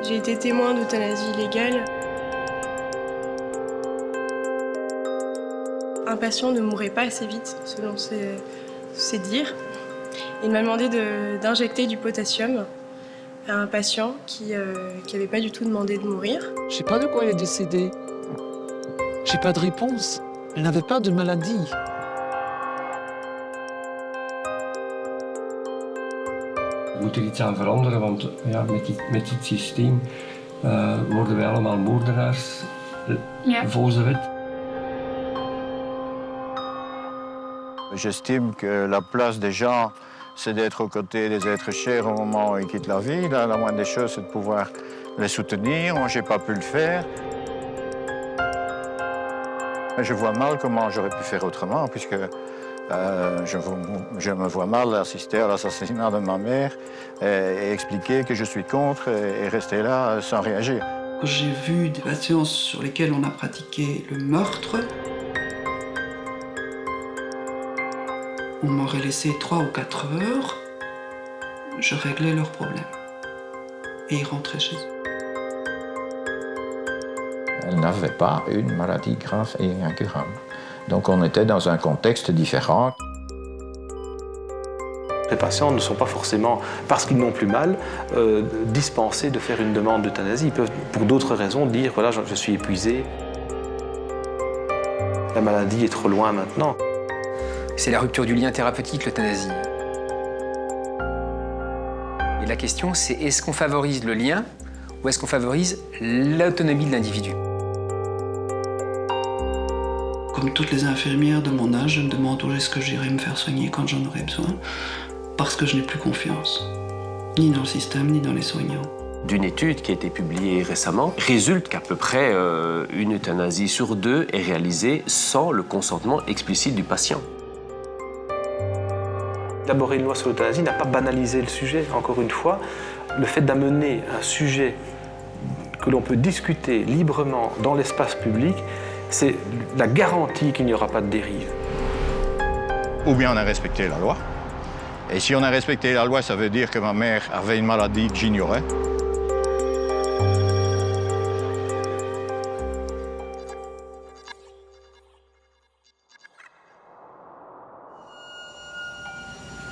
J'ai été témoin d'euthanasie illégale. Un patient ne mourrait pas assez vite, selon ses dires. Il m'a demandé d'injecter du potassium à un patient qui n'avait pas du tout demandé de mourir. Je sais pas de quoi elle est décédée. J'ai pas de réponse. Elle n'avait pas de maladie. We moeten iets aan veranderen, want ja, met dit systeem worden wij allemaal moordenaars volgens de wet. J'estime que la place des gens, c'est d'être aux côtés des êtres chers au moment où ils quittent la vie. Là, la moindre des choses, c'est de pouvoir les soutenir. Moi, je n'ai pas pu le faire. Je vois mal comment j'aurais pu faire autrement, puisque je me vois mal assister à l'assassinat de ma mère et expliquer que je suis contre et rester là sans réagir. J'ai vu des patients sur lesquels on a pratiqué le meurtre. On m'aurait laissé 3 ou 4 heures, je réglais leurs problèmes. Et ils rentraient chez eux. Elle n'avait pas une maladie grave et incurable. Donc on était dans un contexte différent. Les patients ne sont pas forcément, parce qu'ils n'ont plus mal, dispensés de faire une demande d'euthanasie. Ils peuvent, pour d'autres raisons, dire « voilà, je suis épuisé, la maladie est trop loin maintenant ». C'est la rupture du lien thérapeutique, l'euthanasie. Et la question, c'est est-ce qu'on favorise le lien ou est-ce qu'on favorise l'autonomie de l'individu? Comme toutes les infirmières de mon âge, je me demande où est-ce que j'irai me faire soigner quand j'en aurai besoin, parce que je n'ai plus confiance, ni dans le système, ni dans les soignants. D'une étude qui a été publiée récemment, résulte qu'à peu près une euthanasie sur 2 est réalisée sans le consentement explicite du patient. Élaborer une loi sur l'euthanasie n'a pas banalisé le sujet, encore une fois. Le fait d'amener un sujet que l'on peut discuter librement dans l'espace public, c'est la garantie qu'il n'y aura pas de dérive. Ou bien on a respecté la loi. Et si on a respecté la loi, ça veut dire que ma mère avait une maladie que j'ignorais.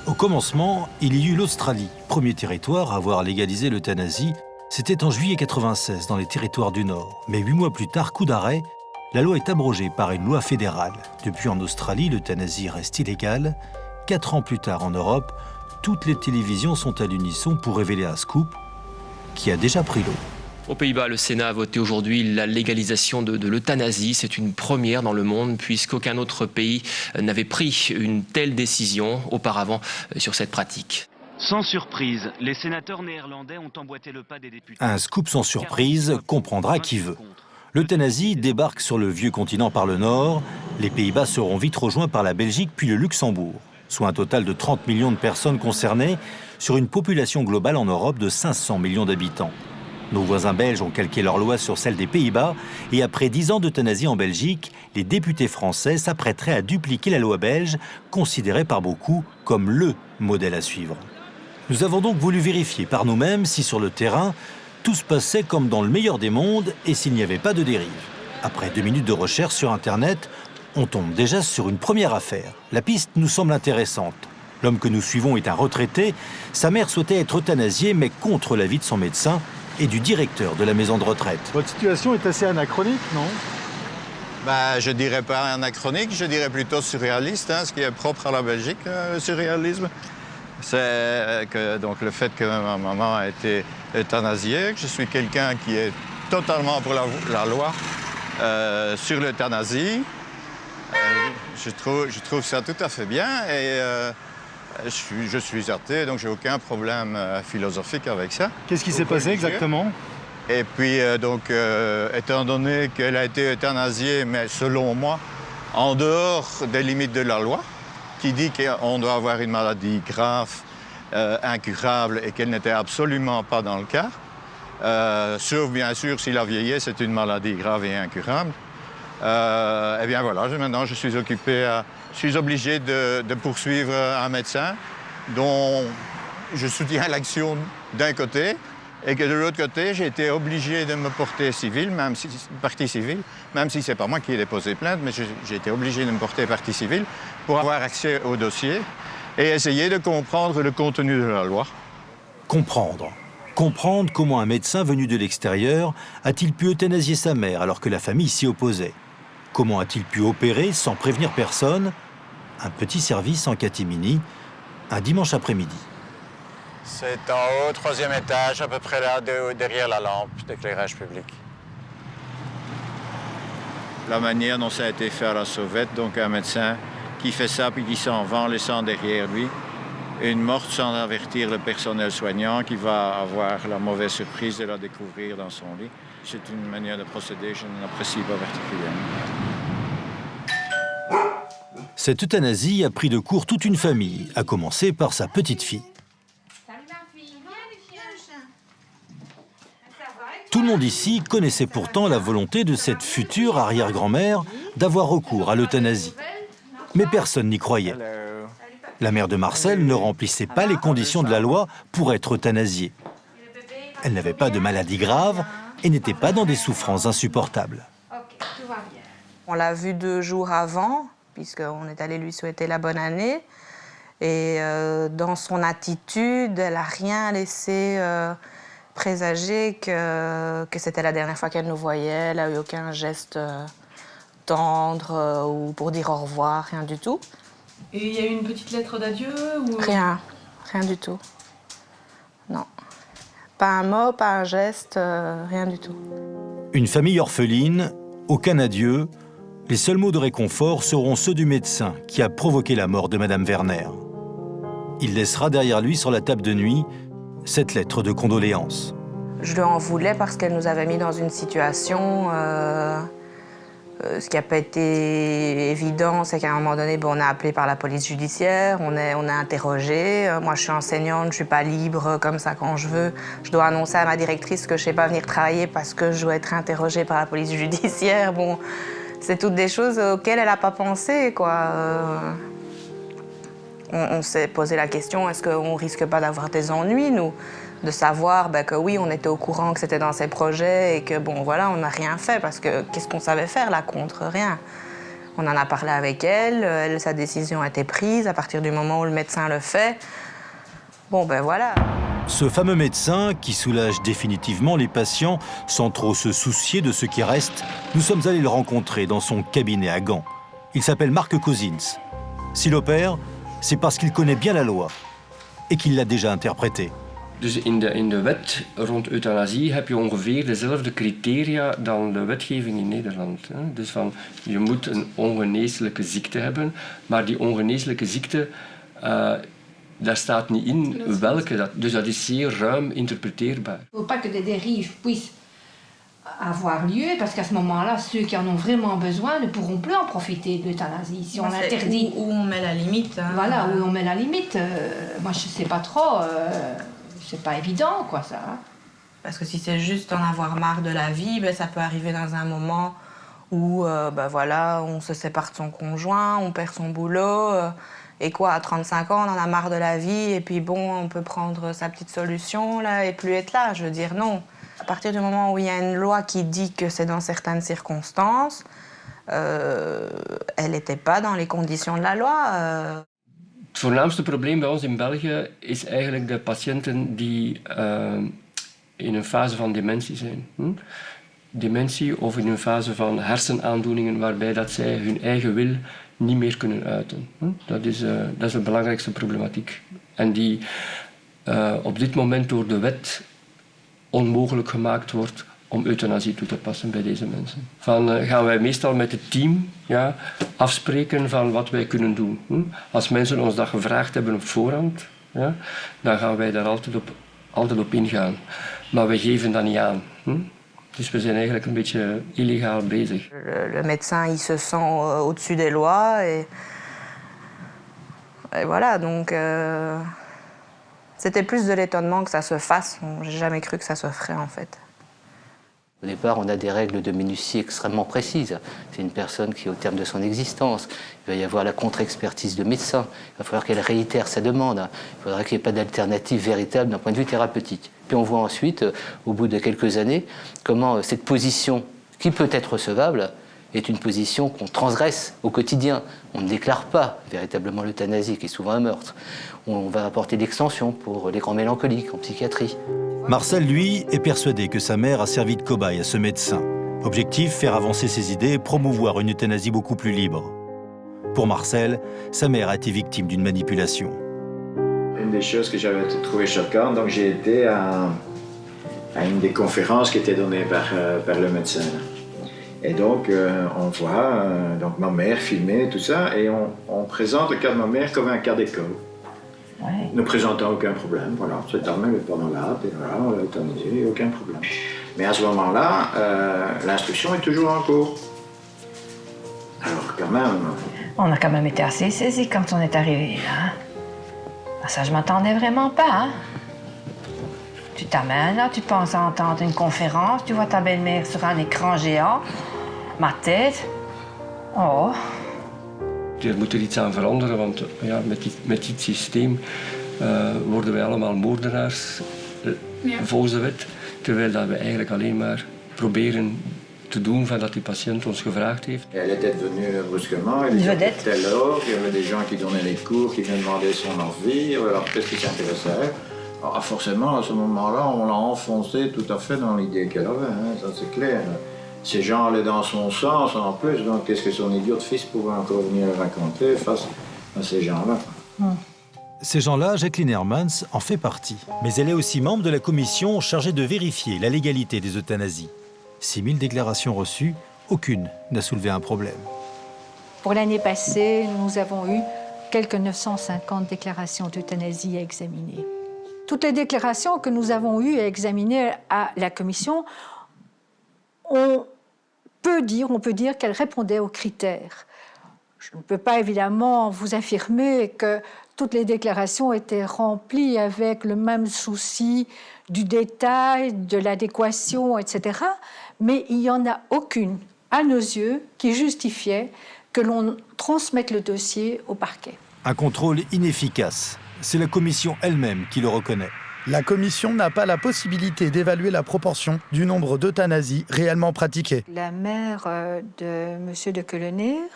Au commencement, il y eut l'Australie, premier territoire à avoir légalisé l'euthanasie. C'était en juillet 1996 dans les territoires du Nord. Mais 8 mois plus tard, coup d'arrêt, la loi est abrogée par une loi fédérale. Depuis en Australie, l'euthanasie reste illégale. 4 ans plus tard en Europe, toutes les télévisions sont à l'unisson pour révéler un scoop qui a déjà pris l'eau. Aux Pays-Bas, le Sénat a voté aujourd'hui la légalisation de l'euthanasie. C'est une première dans le monde puisqu'aucun autre pays n'avait pris une telle décision auparavant sur cette pratique. Sans surprise, les sénateurs néerlandais ont emboîté le pas des députés. Un scoop sans surprise comprendra qui veut. L'euthanasie débarque sur le vieux continent par le nord. Les Pays-Bas seront vite rejoints par la Belgique puis le Luxembourg, soit un total de 30 millions de personnes concernées sur une population globale en Europe de 500 millions d'habitants. Nos voisins belges ont calqué leur loi sur celle des Pays-Bas et après 10 ans d'euthanasie en Belgique, les députés français s'apprêteraient à dupliquer la loi belge, considérée par beaucoup comme le modèle à suivre. Nous avons donc voulu vérifier par nous-mêmes si sur le terrain, tout se passait comme dans le meilleur des mondes et s'il n'y avait pas de dérive. Après 2 minutes de recherche sur Internet, on tombe déjà sur une première affaire. La piste nous semble intéressante. L'homme que nous suivons est un retraité. Sa mère souhaitait être euthanasiée, mais contre l'avis de son médecin et du directeur de la maison de retraite. Votre situation est assez anachronique, non? Je dirais pas anachronique, je dirais plutôt surréaliste, ce qui est propre à la Belgique, le surréalisme. C'est que donc, le fait que ma maman a été euthanasiée, que je suis quelqu'un qui est totalement pour la loi sur l'euthanasie. Je trouve ça tout à fait bien et je suis athée, donc j'ai aucun problème philosophique avec ça. Qu'est-ce qui s'est passé exactement? Et puis, étant donné qu'elle a été euthanasiée, mais selon moi, en dehors des limites de la loi, qui dit qu'on doit avoir une maladie grave, incurable, et qu'elle n'était absolument pas dans le cas, sauf bien sûr si la vieillesse est une maladie grave et incurable. Eh bien voilà, maintenant je suis obligé de poursuivre un médecin dont je soutiens l'action d'un côté, Et que de l'autre côté, j'ai été obligé de me porter civil, partie civile, même si ce n'est pas moi qui ai déposé plainte, mais j'ai été obligé de me porter partie civile pour avoir accès au dossier et essayer de comprendre le contenu de la loi. Comprendre. Comprendre comment un médecin venu de l'extérieur a-t-il pu euthanasier sa mère alors que la famille s'y opposait. Comment a-t-il pu opérer sans prévenir personne? Un petit service en catimini, un dimanche après-midi. C'est en haut, 3e étage, à peu près là, derrière la lampe d'éclairage public. La manière dont ça a été fait à la sauvette, donc un médecin qui fait ça puis qui s'en va en laissant derrière lui une morte sans avertir le personnel soignant qui va avoir la mauvaise surprise de la découvrir dans son lit. C'est une manière de procéder que je n'apprécie pas particulièrement. Cette euthanasie a pris de court toute une famille, à commencer par sa petite fille. Tout le monde ici connaissait pourtant la volonté de cette future arrière-grand-mère d'avoir recours à l'euthanasie. Mais personne n'y croyait. La mère de Marcel ne remplissait pas les conditions de la loi pour être euthanasiée. Elle n'avait pas de maladie grave et n'était pas dans des souffrances insupportables. On l'a vu 2 jours avant, puisqu'on est allé lui souhaiter la bonne année. Et dans son attitude, elle n'a rien laissé présager que c'était la dernière fois qu'elle nous voyait. Elle n'a eu aucun geste tendre ou pour dire au revoir, rien du tout. Et il y a eu une petite lettre d'adieu ou... Rien du tout. Non. Pas un mot, pas un geste, rien du tout. Une famille orpheline, aucun adieu. Les seuls mots de réconfort seront ceux du médecin qui a provoqué la mort de Madame Werner. Il laissera derrière lui sur la table de nuit cette lettre de condoléances. Je lui en voulais parce qu'elle nous avait mis dans une situation... ce qui n'a pas été évident, c'est qu'à un moment donné, on a appelé par la police judiciaire, on a interrogé. Moi, je suis enseignante, je ne suis pas libre comme ça quand je veux. Je dois annoncer à ma directrice que je ne sais pas venir travailler parce que je dois être interrogée par la police judiciaire. Bon, c'est toutes des choses auxquelles elle n'a pas pensé, quoi. On s'est posé la question, est-ce qu'on ne risque pas d'avoir des ennuis, nous? De savoir que oui, on était au courant que c'était dans ses projets et que bon, voilà, on n'a rien fait parce que qu'est-ce qu'on savait faire là contre? Rien. On en a parlé avec elle, sa décision a été prise à partir du moment où le médecin le fait. Bon, ben voilà. Ce fameux médecin qui soulage définitivement les patients sans trop se soucier de ce qui reste, nous sommes allés le rencontrer dans son cabinet à Gand. Il s'appelle Marc Cousins. S'il opère, c'est parce qu'il connaît bien la loi et qu'il l'a déjà interprétée. Dus in de wet rond euthanasie heb je ongeveer dezelfde criteria dan de wetgeving in Nederland. Dus van, je moet een ongeneeslijke ziekte hebben, maar die ongeneeslijke ziekte, daar staat niet in welke. Dus dat is zeer ruim interpreteerbaar. Il ne faut pas que des dérives puissent avoir lieu, parce qu'à ce moment-là, ceux qui en ont vraiment besoin ne pourront plus en profiter de l'euthanasie. Si on interdit... Où on met la limite. Hein. Voilà, où on met la limite. Moi, je ne sais pas trop... C'est pas évident, quoi, ça. Parce que si c'est juste en avoir marre de la vie, ça peut arriver dans un moment où, voilà, on se sépare de son conjoint, on perd son boulot, et quoi, à 35 ans, on en a marre de la vie, et puis bon, on peut prendre sa petite solution, là, et plus être là. Je veux dire, non. À partir du moment où il y a une loi qui dit que c'est dans certaines circonstances, elle n'était pas dans les conditions de la loi. Het voornaamste probleem bij ons in België is eigenlijk de patiënten die in een fase van dementie zijn. Dementie of in een fase van hersenaandoeningen waarbij dat zij hun eigen wil niet meer kunnen uiten. Dat is de belangrijkste problematiek. En die op dit moment door de wet onmogelijk gemaakt wordt om euthanasie toe te passen bij deze mensen. Gaan wij meestal met het team afspreken van wat wij kunnen doen. Als mensen ons dat gevraagd hebben op voorhand, dan gaan wij daar altijd op ingaan. Maar we geven dat niet aan. Dus we zijn eigenlijk een beetje illegaal bezig. Le médecin, il se sent au-dessus des lois et voilà, donc c'était plus de l'étonnement que ça se fasse. J'ai jamais cru que ça se ferait en fait. Au départ, on a des règles de minutie extrêmement précises. C'est une personne qui est au terme de son existence. Il va y avoir la contre-expertise de médecin. Il va falloir qu'elle réitère sa demande. Il faudra qu'il n'y ait pas d'alternative véritable d'un point de vue thérapeutique. Puis on voit ensuite, au bout de quelques années, comment cette position, qui peut être recevable, est une position qu'on transgresse au quotidien. On ne déclare pas véritablement l'euthanasie, qui est souvent un meurtre. On va apporter l'extension pour les grands mélancoliques en psychiatrie. Marcel, lui, est persuadé que sa mère a servi de cobaye à ce médecin. Objectif, faire avancer ses idées et promouvoir une euthanasie beaucoup plus libre. Pour Marcel, sa mère a été victime d'une manipulation. Une des choses que j'avais trouvé choquante, donc j'ai été à une des conférences qui était donnée par le médecin. Et donc, on voit donc ma mère filmer tout ça, et on présente le cas de ma mère comme un cas d'école. Ouais. Ne présentant aucun problème, voilà, cette dame n'est pas malade, et voilà, on l'a euthanasiée, aucun problème. Mais à ce moment-là, l'instruction est toujours en cours. Alors quand même... On a quand même été assez saisis quand on est arrivé là. Ça, je m'attendais vraiment pas. Hein? Tu t'amènes là, tu penses à entendre une conférence, tu vois ta belle-mère sur un écran géant, ma tête. Oh. Er moet er iets aan veranderen, want ja, met dit systeem worden wij allemaal moordenaars volgens de wet. Terwijl dat we eigenlijk alleen maar proberen te doen van dat die patiënt ons gevraagd heeft. Elle était devenue brusquement, elle était l'or, il y avait des gens qui donnaient les cours, qui venaient demander son envie, alors qu'est-ce qui s'intéressait à elle? Alors forcément, à ce moment-là, on l'a enfoncée tout à fait dans l'idée qu'elle avait, hein, ça c'est clair. Ces gens allaient dans son sens en plus, donc qu'est-ce que son idiot de fils pouvait encore venir raconter face à ces gens-là? Ces gens-là, Jacqueline Hermans en fait partie. Mais elle est aussi membre de la commission chargée de vérifier la légalité des euthanasies. 6000 déclarations reçues, aucune n'a soulevé un problème. Pour l'année passée, nous avons eu quelques 950 déclarations d'euthanasie à examiner. Toutes les déclarations que nous avons eues à examiner à la commission, on peut dire qu'elles répondaient aux critères. Je ne peux pas évidemment vous affirmer que toutes les déclarations étaient remplies avec le même souci du détail, de l'adéquation, etc. Mais il n'y en a aucune, à nos yeux, qui justifiait que l'on transmette le dossier au parquet. Un contrôle inefficace. C'est la commission elle-même qui le reconnaît. La commission n'a pas la possibilité d'évaluer la proportion du nombre d'euthanasies réellement pratiquées. La mère de M. de Keuleneer,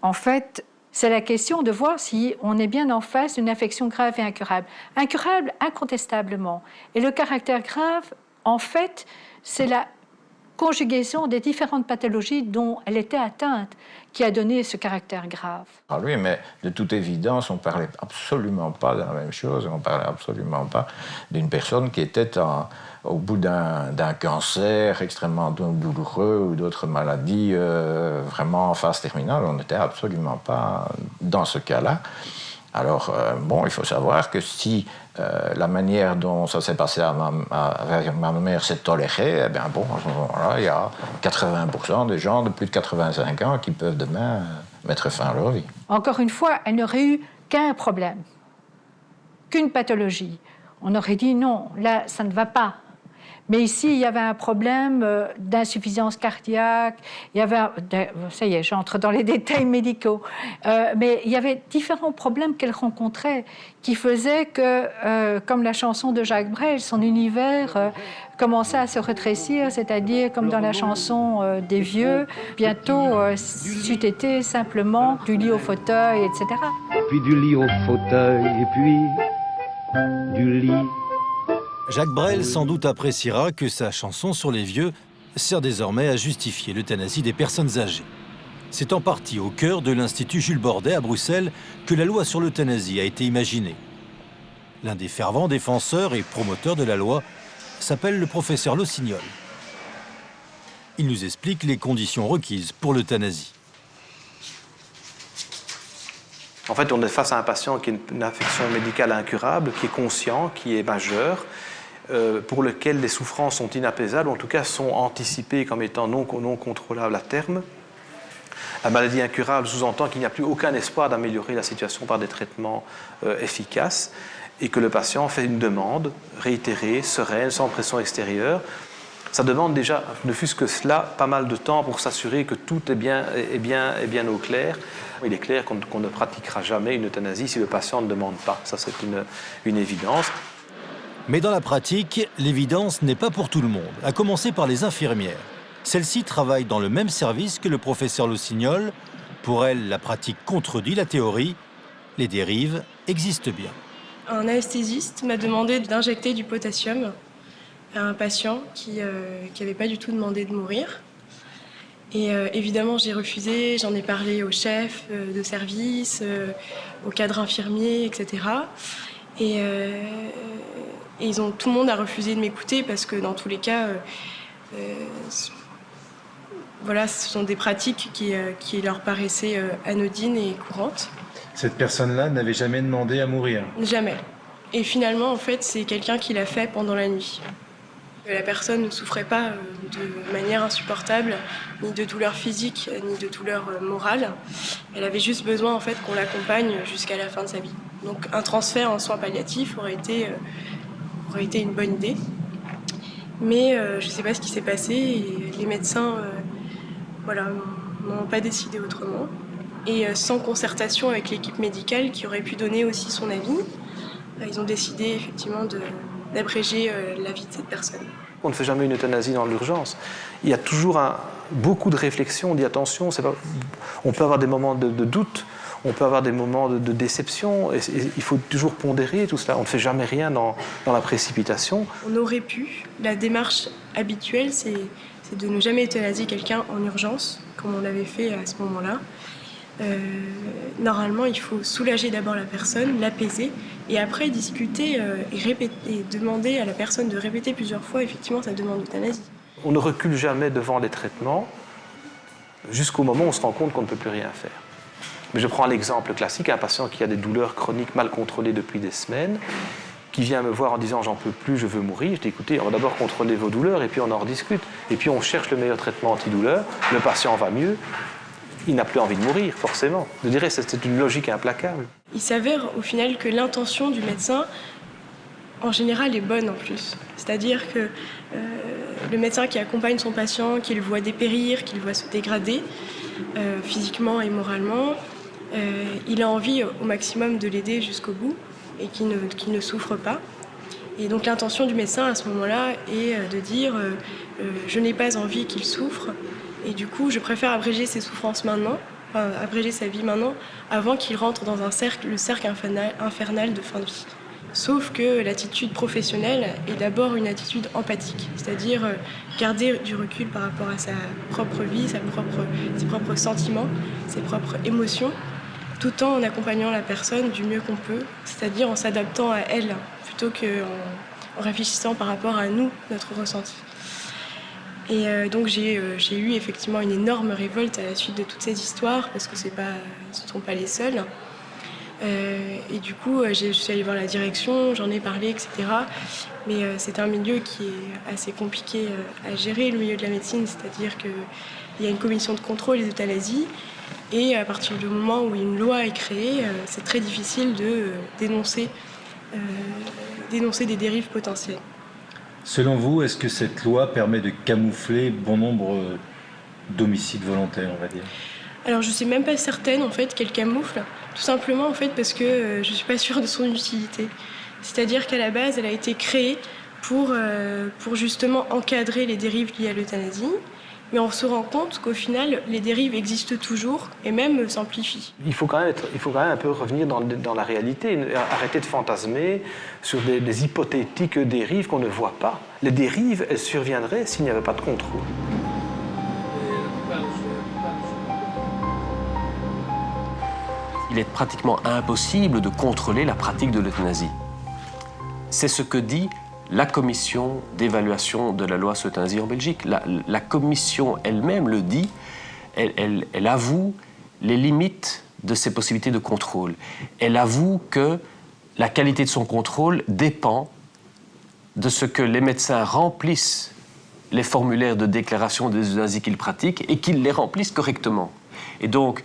en fait, c'est la question de voir si on est bien en face d'une affection grave et incurable. Incurable, incontestablement. Et le caractère grave, en fait, c'est la conjugaison des différentes pathologies dont elle était atteinte qui a donné ce caractère grave. Ah oui, mais de toute évidence, on ne parlait absolument pas de la même chose. On ne parlait absolument pas d'une personne qui était au bout d'un cancer extrêmement douloureux ou d'autres maladies vraiment en phase terminale. On n'était absolument pas dans ce cas-là. Alors, bon, il faut savoir que si la manière dont ça s'est passé avec ma mère s'est tolérée, eh bien bon, à ce moment-là, il y a 80% des gens de plus de 85 ans qui peuvent demain mettre fin à leur vie. Encore une fois, elle n'aurait eu qu'un problème, qu'une pathologie. On aurait dit non, là, ça ne va pas. Mais ici, il y avait un problème d'insuffisance cardiaque, il y avait... Ça y est, j'entre dans les détails médicaux. Mais il y avait différents problèmes qu'elle rencontrait qui faisaient que, comme la chanson de Jacques Brel, son univers commençait à se rétrécir, c'est-à-dire comme dans la chanson des vieux, bientôt c'eût été simplement du lit au fauteuil, etc. Puis du lit au fauteuil, et puis du lit... Jacques Brel sans doute appréciera que sa chanson sur les vieux sert désormais à justifier l'euthanasie des personnes âgées. C'est en partie au cœur de l'Institut Jules Bordet à Bruxelles que la loi sur l'euthanasie a été imaginée. L'un des fervents défenseurs et promoteurs de la loi s'appelle le professeur Lossignol. Il nous explique les conditions requises pour l'euthanasie. En fait, on est face à un patient qui a une affection médicale incurable, qui est conscient, qui est majeur, pour lequel les souffrances sont inapaisables, en tout cas sont anticipées comme étant non contrôlables à terme. La maladie incurable sous-entend qu'il n'y a plus aucun espoir d'améliorer la situation par des traitements efficaces et que le patient fait une demande réitérée, sereine, sans pression extérieure. Ça demande déjà, ne fût-ce que cela, pas mal de temps pour s'assurer que tout est bien au clair. Il est clair qu'on ne pratiquera jamais une euthanasie si le patient ne demande pas. Ça, c'est une évidence. Mais dans la pratique, l'évidence n'est pas pour tout le monde, à commencer par les infirmières. Celles-ci travaillent dans le même service que le professeur Loussignol. Pour elles, la pratique contredit la théorie. Les dérives existent bien. Un anesthésiste m'a demandé d'injecter du potassium à un patient qui n'avait pas du tout demandé de mourir. Et évidemment, j'ai refusé, j'en ai parlé au chef de service, au cadre infirmier, etc. Et tout le monde a refusé de m'écouter parce que dans tous les cas, voilà, ce sont des pratiques qui leur paraissaient anodines et courantes. Cette personne-là n'avait jamais demandé à mourir? Jamais. Et finalement, en fait, c'est quelqu'un qui l'a fait pendant la nuit. La personne ne souffrait pas de manière insupportable, ni de douleur physique, ni de douleur morale. Elle avait juste besoin, en fait, qu'on l'accompagne jusqu'à la fin de sa vie. Donc, un transfert en soins palliatifs aurait été une bonne idée. Mais je ne sais pas ce qui s'est passé et les médecins n'ont pas décidé autrement. Et sans concertation avec l'équipe médicale qui aurait pu donner aussi son avis, ils ont décidé effectivement d'abréger la vie de cette personne. On ne fait jamais une euthanasie dans l'urgence. Il y a toujours beaucoup de réflexion, on dit attention, on peut avoir des moments de doute, on peut avoir des moments de déception, et il faut toujours pondérer tout cela. On ne fait jamais rien dans la précipitation. On aurait pu, la démarche habituelle, c'est de ne jamais euthanasier quelqu'un en urgence, comme on l'avait fait à ce moment-là. Normalement, il faut soulager d'abord la personne, l'apaiser, et après discuter et demander à la personne de répéter plusieurs fois effectivement sa demande d'euthanasie. On ne recule jamais devant les traitements jusqu'au moment où on se rend compte qu'on ne peut plus rien faire. Mais je prends l'exemple classique, un patient qui a des douleurs chroniques mal contrôlées depuis des semaines, qui vient me voir en disant « j'en peux plus, je veux mourir ». Je dis « écoutez, on va d'abord contrôler vos douleurs et puis on en rediscute. Et puis on cherche le meilleur traitement antidouleur, le patient va mieux. Il n'a plus envie de mourir, forcément. Je dirais que c'est une logique implacable. Il s'avère au final que l'intention du médecin, en général, est bonne en plus. C'est-à-dire que le médecin qui accompagne son patient, qui le voit dépérir, qui le voit se dégrader physiquement et moralement, il a envie au maximum de l'aider jusqu'au bout et qu'il ne souffre pas. Et donc l'intention du médecin à ce moment-là est de dire je n'ai pas envie qu'il souffre. Et du coup, je préfère abréger ses souffrances maintenant, enfin abréger sa vie maintenant, avant qu'il rentre dans le cercle infernal de fin de vie. Sauf que l'attitude professionnelle est d'abord une attitude empathique, c'est-à-dire garder du recul par rapport à sa propre vie, ses propres sentiments, ses propres émotions, tout en accompagnant la personne du mieux qu'on peut, c'est-à-dire en s'adaptant à elle, plutôt qu'en réfléchissant par rapport à nous, notre ressenti. Et donc j'ai eu effectivement une énorme révolte à la suite de toutes ces histoires, parce que ce ne sont pas les seuls. Et du coup, je suis allée voir la direction, j'en ai parlé, etc. Mais c'est un milieu qui est assez compliqué à gérer, le milieu de la médecine, c'est-à-dire qu'il y a une commission de contrôle des euthanasies, et à partir du moment où une loi est créée, c'est très difficile de dénoncer des dérives potentielles. Selon vous, est-ce que cette loi permet de camoufler bon nombre d'homicides volontaires, on va dire? Alors je ne suis même pas certaine en fait qu'elle camoufle, tout simplement en fait parce que je ne suis pas sûre de son utilité. C'est-à-dire qu'à la base, elle a été créée pour justement encadrer les dérives liées à l'euthanasie, mais on se rend compte qu'au final, les dérives existent toujours et même s'amplifient. Il faut quand même un peu revenir dans la réalité, arrêter de fantasmer sur des hypothétiques dérives qu'on ne voit pas. Les dérives, elles surviendraient s'il n'y avait pas de contrôle. Il est pratiquement impossible de contrôler la pratique de l'euthanasie. C'est ce que dit la commission d'évaluation de la loi sur l'euthanasie en Belgique. La commission elle-même le dit, elle avoue les limites de ses possibilités de contrôle. Elle avoue que la qualité de son contrôle dépend de ce que les médecins remplissent les formulaires de déclaration des euthanasies qu'ils pratiquent et qu'ils les remplissent correctement. Et donc,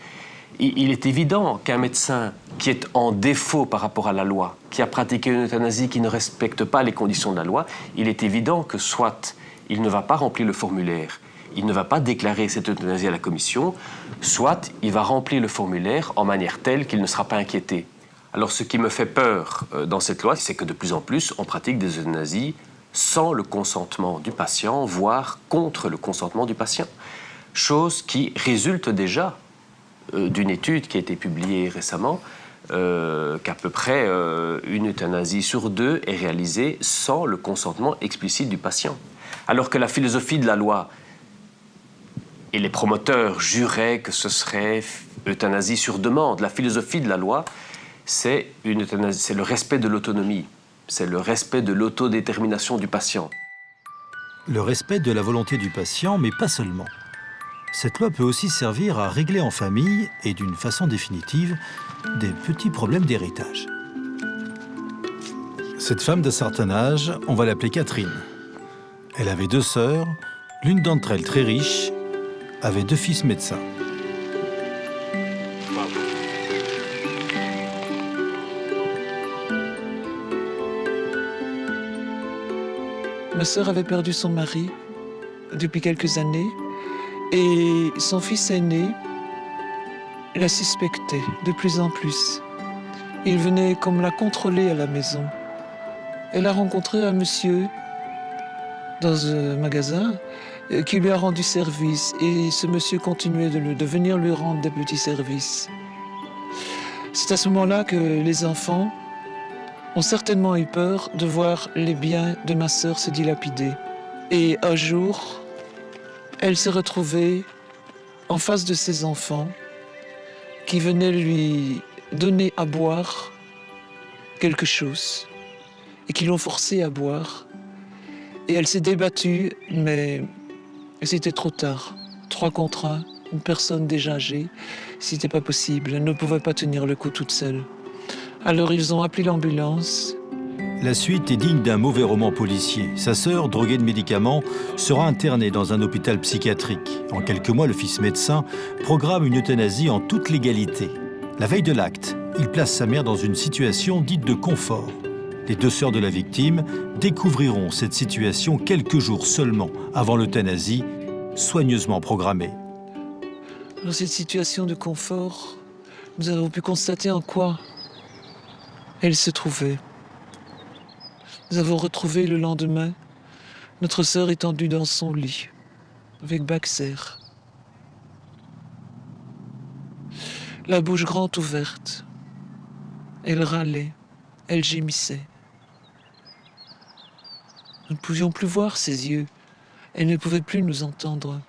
il est évident qu'un médecin qui est en défaut par rapport à la loi, qui a pratiqué une euthanasie qui ne respecte pas les conditions de la loi, il est évident que soit il ne va pas remplir le formulaire, il ne va pas déclarer cette euthanasie à la commission, soit il va remplir le formulaire en manière telle qu'il ne sera pas inquiété. Alors ce qui me fait peur dans cette loi, c'est que de plus en plus, on pratique des euthanasies sans le consentement du patient, voire contre le consentement du patient. Chose qui résulte déjà d'une étude qui a été publiée récemment, qu'à peu près une euthanasie sur 2 est réalisée sans le consentement explicite du patient. Alors que la philosophie de la loi, et les promoteurs juraient que ce serait euthanasie sur demande, la philosophie de la loi, c'est le respect de l'autonomie, c'est le respect de l'autodétermination du patient. Le respect de la volonté du patient, mais pas seulement. Cette loi peut aussi servir à régler en famille, et d'une façon définitive, des petits problèmes d'héritage. Cette femme d'un certain âge, on va l'appeler Catherine. Elle avait 2 sœurs, l'une d'entre elles très riche, avait 2 fils médecins. Ma sœur avait perdu son mari depuis quelques années et son fils aîné la suspectait de plus en plus. Il venait comme la contrôler à la maison. Elle a rencontré un monsieur dans un magasin qui lui a rendu service et ce monsieur continuait de venir lui rendre des petits services. C'est à ce moment-là que les enfants ont certainement eu peur de voir les biens de ma sœur se dilapider. Et un jour, elle s'est retrouvée en face de ses enfants qui venaient lui donner à boire quelque chose et qui l'ont forcée à boire. Et elle s'est débattue, mais c'était trop tard. 3 contre 1, une personne déjà âgée, c'était pas possible. Elle ne pouvait pas tenir le coup toute seule. Alors ils ont appelé l'ambulance. La suite est digne d'un mauvais roman policier. Sa sœur, droguée de médicaments, sera internée dans un hôpital psychiatrique. En quelques mois, le fils médecin programme une euthanasie en toute légalité. La veille de l'acte, il place sa mère dans une situation dite de confort. Les 2 sœurs de la victime découvriront cette situation quelques jours seulement avant l'euthanasie, soigneusement programmée. Dans cette situation de confort, nous avons pu constater en quoi elle se trouvait. Nous avons retrouvé le lendemain notre sœur étendue dans son lit, avec Baxter. La bouche grande ouverte. Elle râlait, elle gémissait. Nous ne pouvions plus voir ses yeux. Elle ne pouvait plus nous entendre.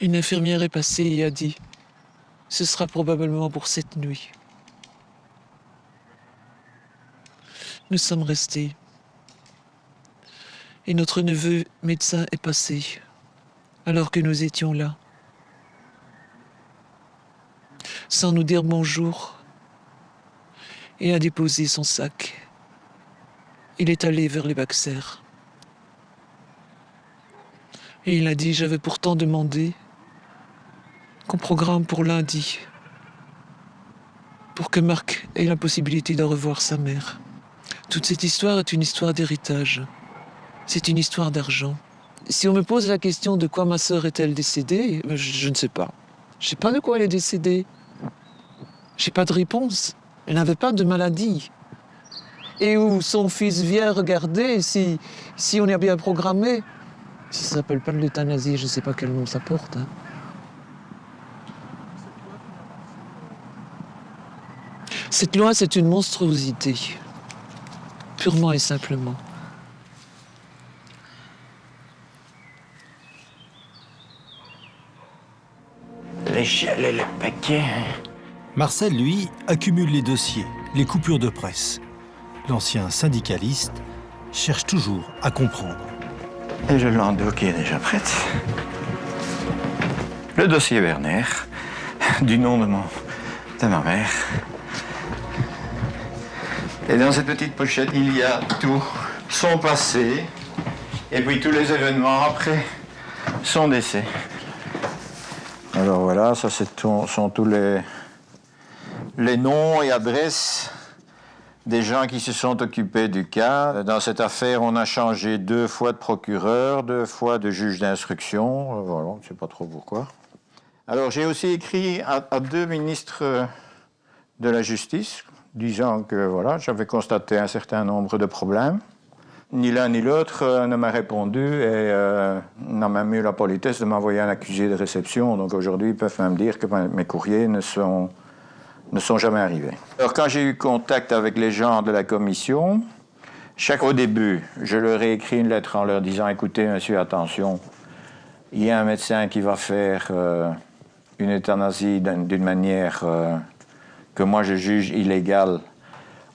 Une infirmière est passée et a dit « Ce sera probablement pour cette nuit ». Nous sommes restés. Et notre neveu médecin est passé, alors que nous étions là. Sans nous dire bonjour, il a déposé son sac. Il est allé vers les Baxter. Et il a dit, j'avais pourtant demandé qu'on programme pour lundi, pour que Marc ait la possibilité de revoir sa mère. Toute cette histoire est une histoire d'héritage. C'est une histoire d'argent. Si on me pose la question de quoi ma sœur est-elle décédée, je ne sais pas. Je ne sais pas de quoi elle est décédée. Je n'ai pas de réponse. Elle n'avait pas de maladie. Et où son fils vient regarder si on est bien programmé. Si ça ne s'appelle pas de l'euthanasie, je ne sais pas quel nom ça porte. Hein. Cette loi, c'est une monstruosité. Purement et simplement. L'échelle et le paquet. Marcel, lui, accumule les dossiers, les coupures de presse. L'ancien syndicaliste cherche toujours à comprendre. Et je l'endos qui est déjà prête. Le dossier Werner, du nom de ma mère. Et dans cette petite pochette, il y a tout son passé et puis tous les événements après son décès. Alors voilà, ça sont tous les noms et adresses des gens qui se sont occupés du cas. Dans cette affaire, on a changé 2 fois de procureur, 2 fois de juge d'instruction. Voilà, on ne sait pas trop pourquoi. Alors j'ai aussi écrit à 2 ministres de la justice, disant que voilà, j'avais constaté un certain nombre de problèmes. Ni l'un ni l'autre ne m'a répondu et n'a même eu la politesse de m'envoyer un accusé de réception. Donc aujourd'hui, ils peuvent même dire que mes courriers ne sont jamais arrivés. Alors quand j'ai eu contact avec les gens de la commission, au début, je leur ai écrit une lettre en leur disant « Écoutez, monsieur, attention, il y a un médecin qui va faire une euthanasie d'une manière que moi je juge illégale. »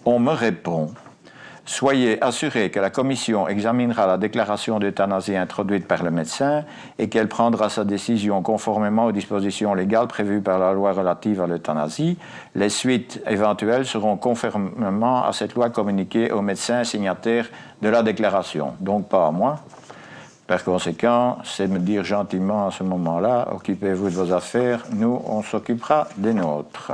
On me répond « Soyez assurés que la commission examinera la déclaration d'euthanasie introduite par le médecin et qu'elle prendra sa décision conformément aux dispositions légales prévues par la loi relative à l'euthanasie. Les suites éventuelles seront conformément à cette loi communiquées aux médecins signataires de la déclaration. » Donc pas à moi. Par conséquent, c'est me dire gentiment à ce moment-là, occupez-vous de vos affaires, nous on s'occupera des nôtres.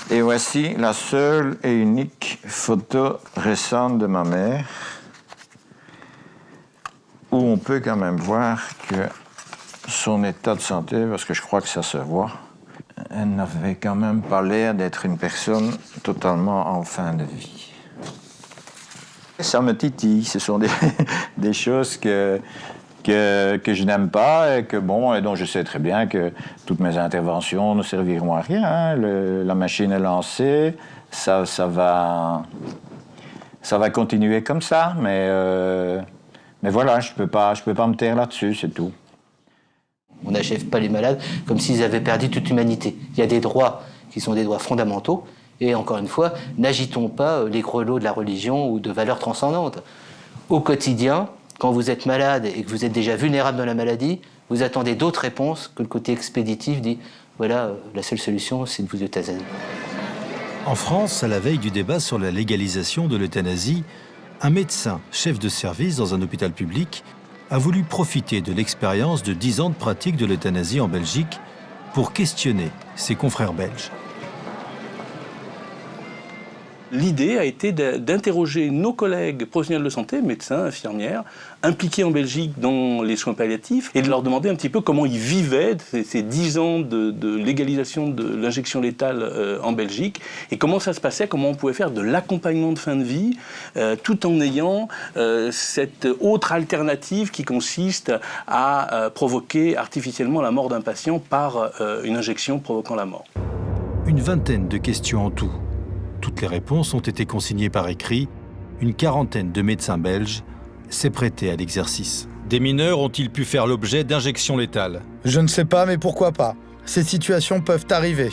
Et voici la seule et unique photo récente de ma mère, où on peut quand même voir que son état de santé, parce que je crois que ça se voit, elle n'avait quand même pas l'air d'être une personne totalement en fin de vie. Ça me titille, ce sont des choses que je n'aime pas et dont je sais très bien que toutes mes interventions ne serviront à rien. Hein. La machine est lancée, ça va continuer comme ça, mais voilà, je peux pas me taire là-dessus, c'est tout. On n'achève pas les malades comme s'ils avaient perdu toute humanité. Il y a des droits qui sont des droits fondamentaux, et encore une fois, n'agitons pas les grelots de la religion ou de valeurs transcendantes. Au quotidien, quand vous êtes malade et que vous êtes déjà vulnérable dans la maladie, vous attendez d'autres réponses que le côté expéditif dit « voilà, la seule solution, c'est de vous euthanasier ». En France, à la veille du débat sur la légalisation de l'euthanasie, un médecin, chef de service dans un hôpital public, a voulu profiter de l'expérience de 10 ans de pratique de l'euthanasie en Belgique pour questionner ses confrères belges. L'idée a été d'interroger nos collègues professionnels de santé, médecins, infirmières, impliqués en Belgique dans les soins palliatifs, et de leur demander un petit peu comment ils vivaient ces 10 ans de légalisation de l'injection létale en Belgique, et comment ça se passait, comment on pouvait faire de l'accompagnement de fin de vie, tout en ayant cette autre alternative qui consiste à provoquer artificiellement la mort d'un patient par une injection provoquant la mort. Une vingtaine de questions en tout. Toutes les réponses ont été consignées par écrit. Une quarantaine de médecins belges s'est prêté à l'exercice. Des mineurs ont-ils pu faire l'objet d'injections létales? Je ne sais pas, mais pourquoi pas? Ces situations peuvent arriver.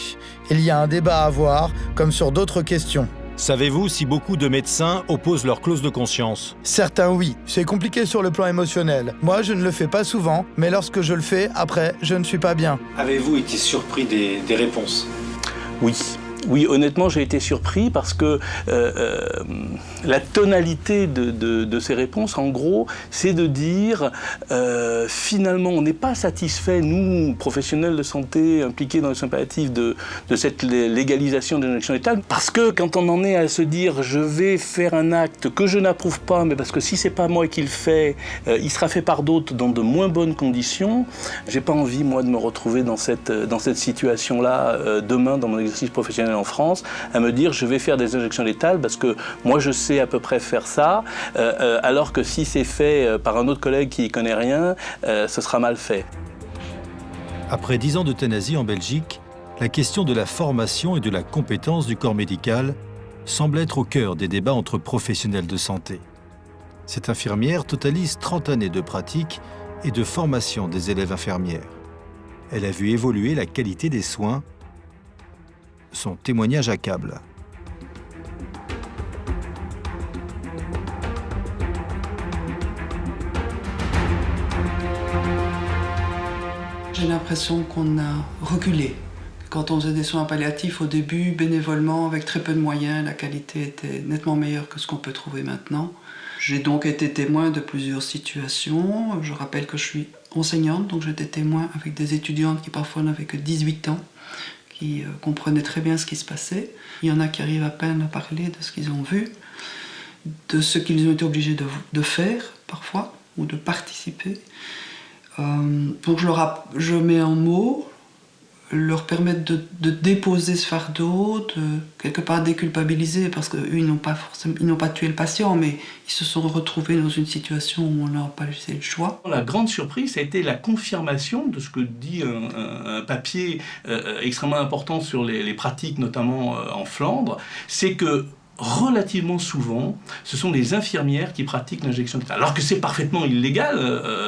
Il y a un débat à avoir, comme sur d'autres questions. Savez-vous si beaucoup de médecins opposent leur clause de conscience? Certains oui. C'est compliqué sur le plan émotionnel. Moi, je ne le fais pas souvent, mais lorsque je le fais, après, je ne suis pas bien. Avez-vous été surpris des réponses? Oui. Oui, honnêtement, j'ai été surpris parce que la tonalité de ces réponses, en gros, c'est de dire finalement, on n'est pas satisfait, nous, professionnels de santé impliqués dans les soins palliatifs, de cette légalisation de l'injection létale, parce que quand on en est à se dire je vais faire un acte que je n'approuve pas, mais parce que si c'est pas moi qui le fais, il sera fait par d'autres dans de moins bonnes conditions, j'ai pas envie, moi, de me retrouver dans cette situation-là demain dans mon exercice professionnel en France, à me dire je vais faire des injections létales parce que moi je sais à peu près faire ça, alors que si c'est fait par un autre collègue qui n'y connaît rien, ce sera mal fait. Après 10 ans d'euthanasie en Belgique, la question de la formation et de la compétence du corps médical semble être au cœur des débats entre professionnels de santé. Cette infirmière totalise 30 années de pratique et de formation des élèves infirmières. Elle a vu évoluer la qualité des soins. Son témoignage accable. J'ai l'impression qu'on a reculé. Quand on faisait des soins palliatifs au début, bénévolement, avec très peu de moyens, la qualité était nettement meilleure que ce qu'on peut trouver maintenant. J'ai donc été témoin de plusieurs situations. Je rappelle que je suis enseignante, donc j'étais témoin avec des étudiantes qui parfois n'avaient que 18 ans, qui comprenaient très bien ce qui se passait. Il y en a qui arrivent à peine à parler de ce qu'ils ont vu, de ce qu'ils ont été obligés de faire, parfois, ou de participer. Donc je mets en mots leur permettre de déposer ce fardeau, de quelque part déculpabiliser, parce qu'eux, ils n'ont pas tué le patient, mais ils se sont retrouvés dans une situation où on n'a pas laissé le choix. La grande surprise, ça a été la confirmation de ce que dit un papier extrêmement important sur les pratiques, notamment en Flandre, c'est que relativement souvent, ce sont les infirmières qui pratiquent l'injection létale. Alors que c'est parfaitement illégal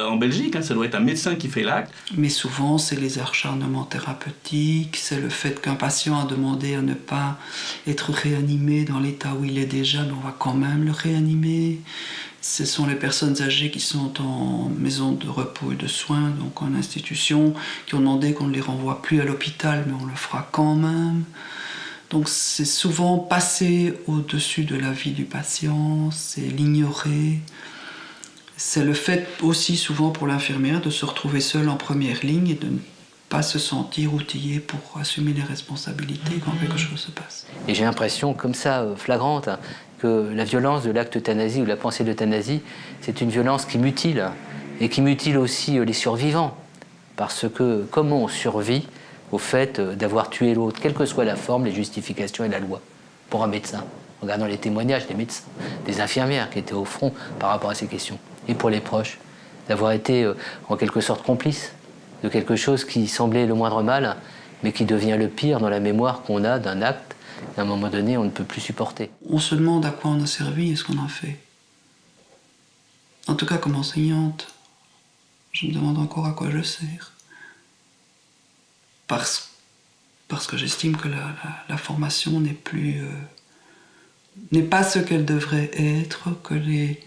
en Belgique, hein, ça doit être un médecin qui fait l'acte. Mais souvent, c'est les acharnements thérapeutiques, c'est le fait qu'un patient a demandé à ne pas être réanimé dans l'état où il est déjà, mais on va quand même le réanimer. Ce sont les personnes âgées qui sont en maison de repos et de soins, donc en institution, qui ont demandé qu'on ne les renvoie plus à l'hôpital, mais on le fera quand même. Donc c'est souvent passer au-dessus de la vie du patient, c'est l'ignorer. C'est le fait aussi souvent pour l'infirmière de se retrouver seule en première ligne et de ne pas se sentir outillée pour assumer les responsabilités quand quelque chose se passe. Et j'ai l'impression comme ça, flagrante, que la violence de l'acte d'euthanasie ou de la pensée d'euthanasie, c'est une violence qui mutile, et qui mutile aussi les survivants. Parce que comment on survit au fait d'avoir tué l'autre, quelle que soit la forme, les justifications et la loi, pour un médecin, en regardant les témoignages des médecins, des infirmières qui étaient au front par rapport à ces questions, et pour les proches, d'avoir été en quelque sorte complice de quelque chose qui semblait le moindre mal, mais qui devient le pire dans la mémoire qu'on a d'un acte qu'à un moment donné on ne peut plus supporter. On se demande à quoi on a servi et ce qu'on a fait. En tout cas, comme enseignante, je me demande encore à quoi je sers. Parce que j'estime que la formation n'est pas ce qu'elle devrait être, que les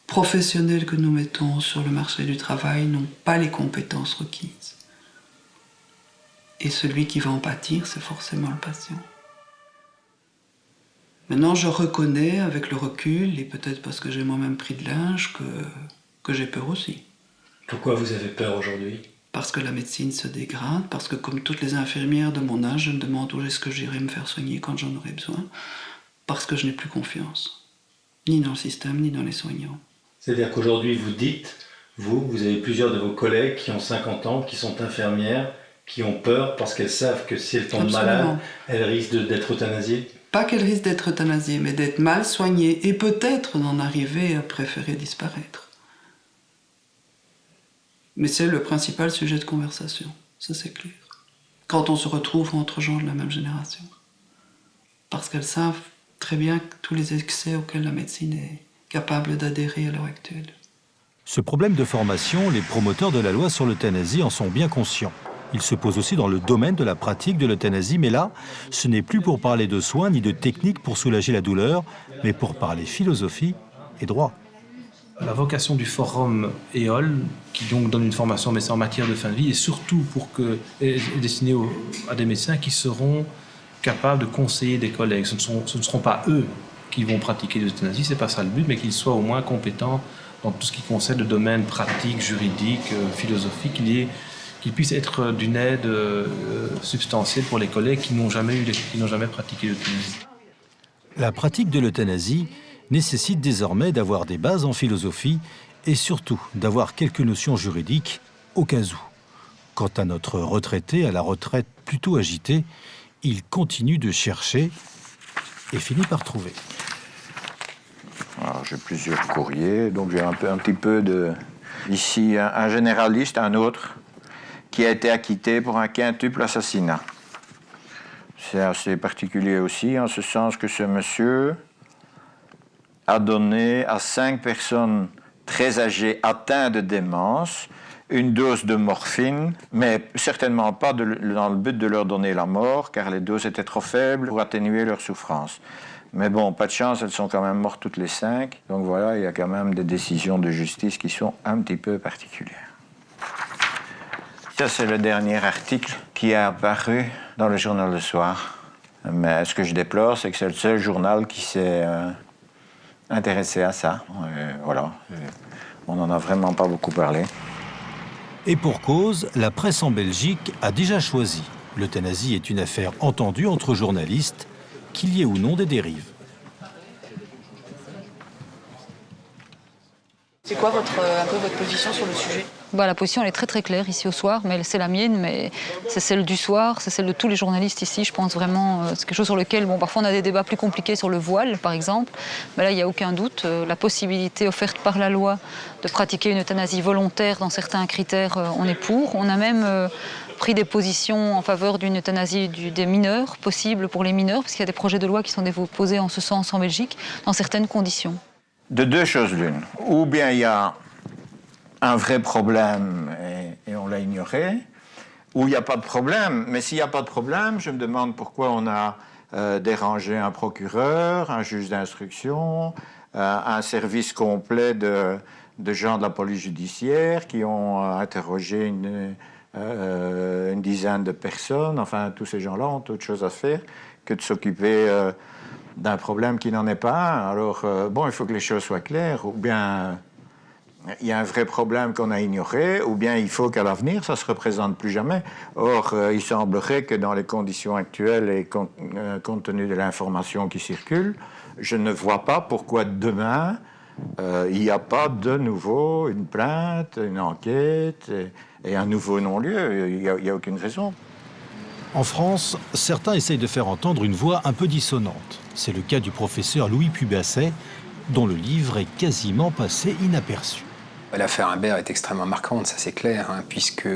professionnels que nous mettons sur le marché du travail n'ont pas les compétences requises. Et celui qui va en pâtir, c'est forcément le patient. Maintenant, je reconnais avec le recul, et peut-être parce que j'ai moi-même pris de l'âge, que j'ai peur aussi. Pourquoi vous avez peur aujourd'hui ? Parce que la médecine se dégrade, parce que comme toutes les infirmières de mon âge, je me demande où est-ce que j'irai me faire soigner quand j'en aurai besoin, parce que je n'ai plus confiance, ni dans le système, ni dans les soignants. C'est-à-dire qu'aujourd'hui, vous dites, vous avez plusieurs de vos collègues qui ont 50 ans, qui sont infirmières, qui ont peur parce qu'elles savent que si elles tombent malades, elles risquent d'être euthanasiées ? Pas qu'elles risquent d'être euthanasiées, mais d'être mal soignées et peut-être d'en arriver à préférer disparaître. Mais c'est le principal sujet de conversation, ça c'est clair. Quand on se retrouve entre gens de la même génération. Parce qu'elles savent très bien tous les excès auxquels la médecine est capable d'adhérer à l'heure actuelle. Ce problème de formation, les promoteurs de la loi sur l'euthanasie en sont bien conscients. Il se pose aussi dans le domaine de la pratique de l'euthanasie, mais là, ce n'est plus pour parler de soins ni de techniques pour soulager la douleur, mais pour parler philosophie et droit. La vocation du forum EOL, qui donc donne une formation aux médecins en matière de fin de vie, est surtout est destinée à des médecins qui seront capables de conseiller des collègues. Ce ne seront pas eux qui vont pratiquer l'euthanasie, c'est pas ça le but, mais qu'ils soient au moins compétents dans tout ce qui concerne le domaine pratique, juridique, philosophique, qu'ils puissent être d'une aide substantielle pour les collègues qui n'ont jamais pratiqué l'euthanasie. La pratique de l'euthanasie nécessite désormais d'avoir des bases en philosophie et surtout d'avoir quelques notions juridiques au cas où. Quant à notre retraité, à la retraite plutôt agitée, il continue de chercher et finit par trouver. Alors, j'ai plusieurs courriers, donc j'ai un petit peu de... Ici, un généraliste, un autre, qui a été acquitté pour un quintuple assassinat. C'est assez particulier aussi, en ce sens que ce monsieur a donné à 5 personnes très âgées atteintes de démence une dose de morphine, mais certainement pas dans le but de leur donner la mort, car les doses étaient trop faibles pour atténuer leur souffrance. Mais bon, pas de chance, elles sont quand même mortes toutes les 5. Donc voilà, il y a quand même des décisions de justice qui sont un petit peu particulières. Ça, c'est le dernier article qui est apparu dans le journal Le Soir. Mais ce que je déplore, c'est que c'est le seul journal qui s'est intéressé à ça. Voilà, on n'en a vraiment pas beaucoup parlé. Et pour cause, la presse en Belgique a déjà choisi. L'euthanasie est une affaire entendue entre journalistes, qu'il y ait ou non des dérives. C'est quoi un peu votre position sur le sujet ? La position elle est très très claire ici au soir, mais c'est la mienne, mais c'est celle du soir, c'est celle de tous les journalistes ici. Je pense vraiment, c'est quelque chose sur lequel, parfois on a des débats plus compliqués sur le voile, par exemple. Mais là, il n'y a aucun doute. La possibilité offerte par la loi de pratiquer une euthanasie volontaire dans certains critères, on est pour. On a même pris des positions en faveur d'une euthanasie des mineurs, possible pour les mineurs, parce qu'il y a des projets de loi qui sont déposés en ce sens en Belgique, dans certaines conditions. De deux choses l'une. Ou bien il y a un vrai problème et on l'a ignoré, ou il n'y a pas de problème. Mais s'il n'y a pas de problème, je me demande pourquoi on a dérangé un procureur, un juge d'instruction, un service complet de gens de la police judiciaire qui ont interrogé une dizaine de personnes. Enfin, tous ces gens-là ont autre chose à faire que de s'occuper d'un problème qui n'en est pas un. Alors, il faut que les choses soient claires. Ou bien il y a un vrai problème qu'on a ignoré, ou bien il faut qu'à l'avenir, ça ne se représente plus jamais. Or, il semblerait que dans les conditions actuelles et compte tenu de l'information qui circule, je ne vois pas pourquoi demain, il n'y a pas de nouveau une plainte, une enquête et un nouveau non-lieu. Il n'y a aucune raison. En France, certains essayent de faire entendre une voix un peu dissonante. C'est le cas du professeur Louis Pubasset, dont le livre est quasiment passé inaperçu. L'affaire Imbert est extrêmement marquante, ça c'est clair, puisque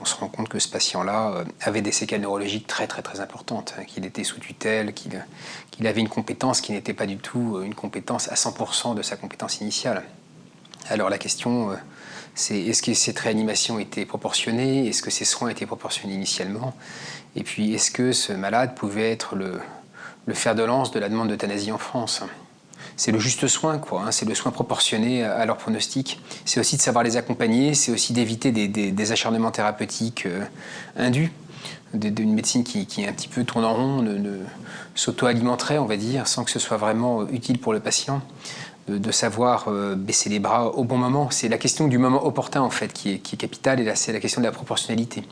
on se rend compte que ce patient-là avait des séquelles neurologiques très importantes, qu'il était sous tutelle, qu'il avait une compétence qui n'était pas du tout une compétence à 100% de sa compétence initiale. Alors la question, c'est est-ce que cette réanimation était proportionnée? Est-ce que ces soins étaient proportionnés initialement? Et puis est-ce que ce malade pouvait être le fer de lance de la demande d'euthanasie en France? C'est le juste soin, c'est le soin proportionné à leur pronostic. C'est aussi de savoir les accompagner, c'est aussi d'éviter des acharnements thérapeutiques indus, d'une médecine qui un petit peu tourne en rond, s'auto-alimenterait, on va dire, sans que ce soit vraiment utile pour le patient, de savoir baisser les bras au bon moment. C'est la question du moment opportun, en fait, qui est capitale, et là, c'est la question de la proportionnalité.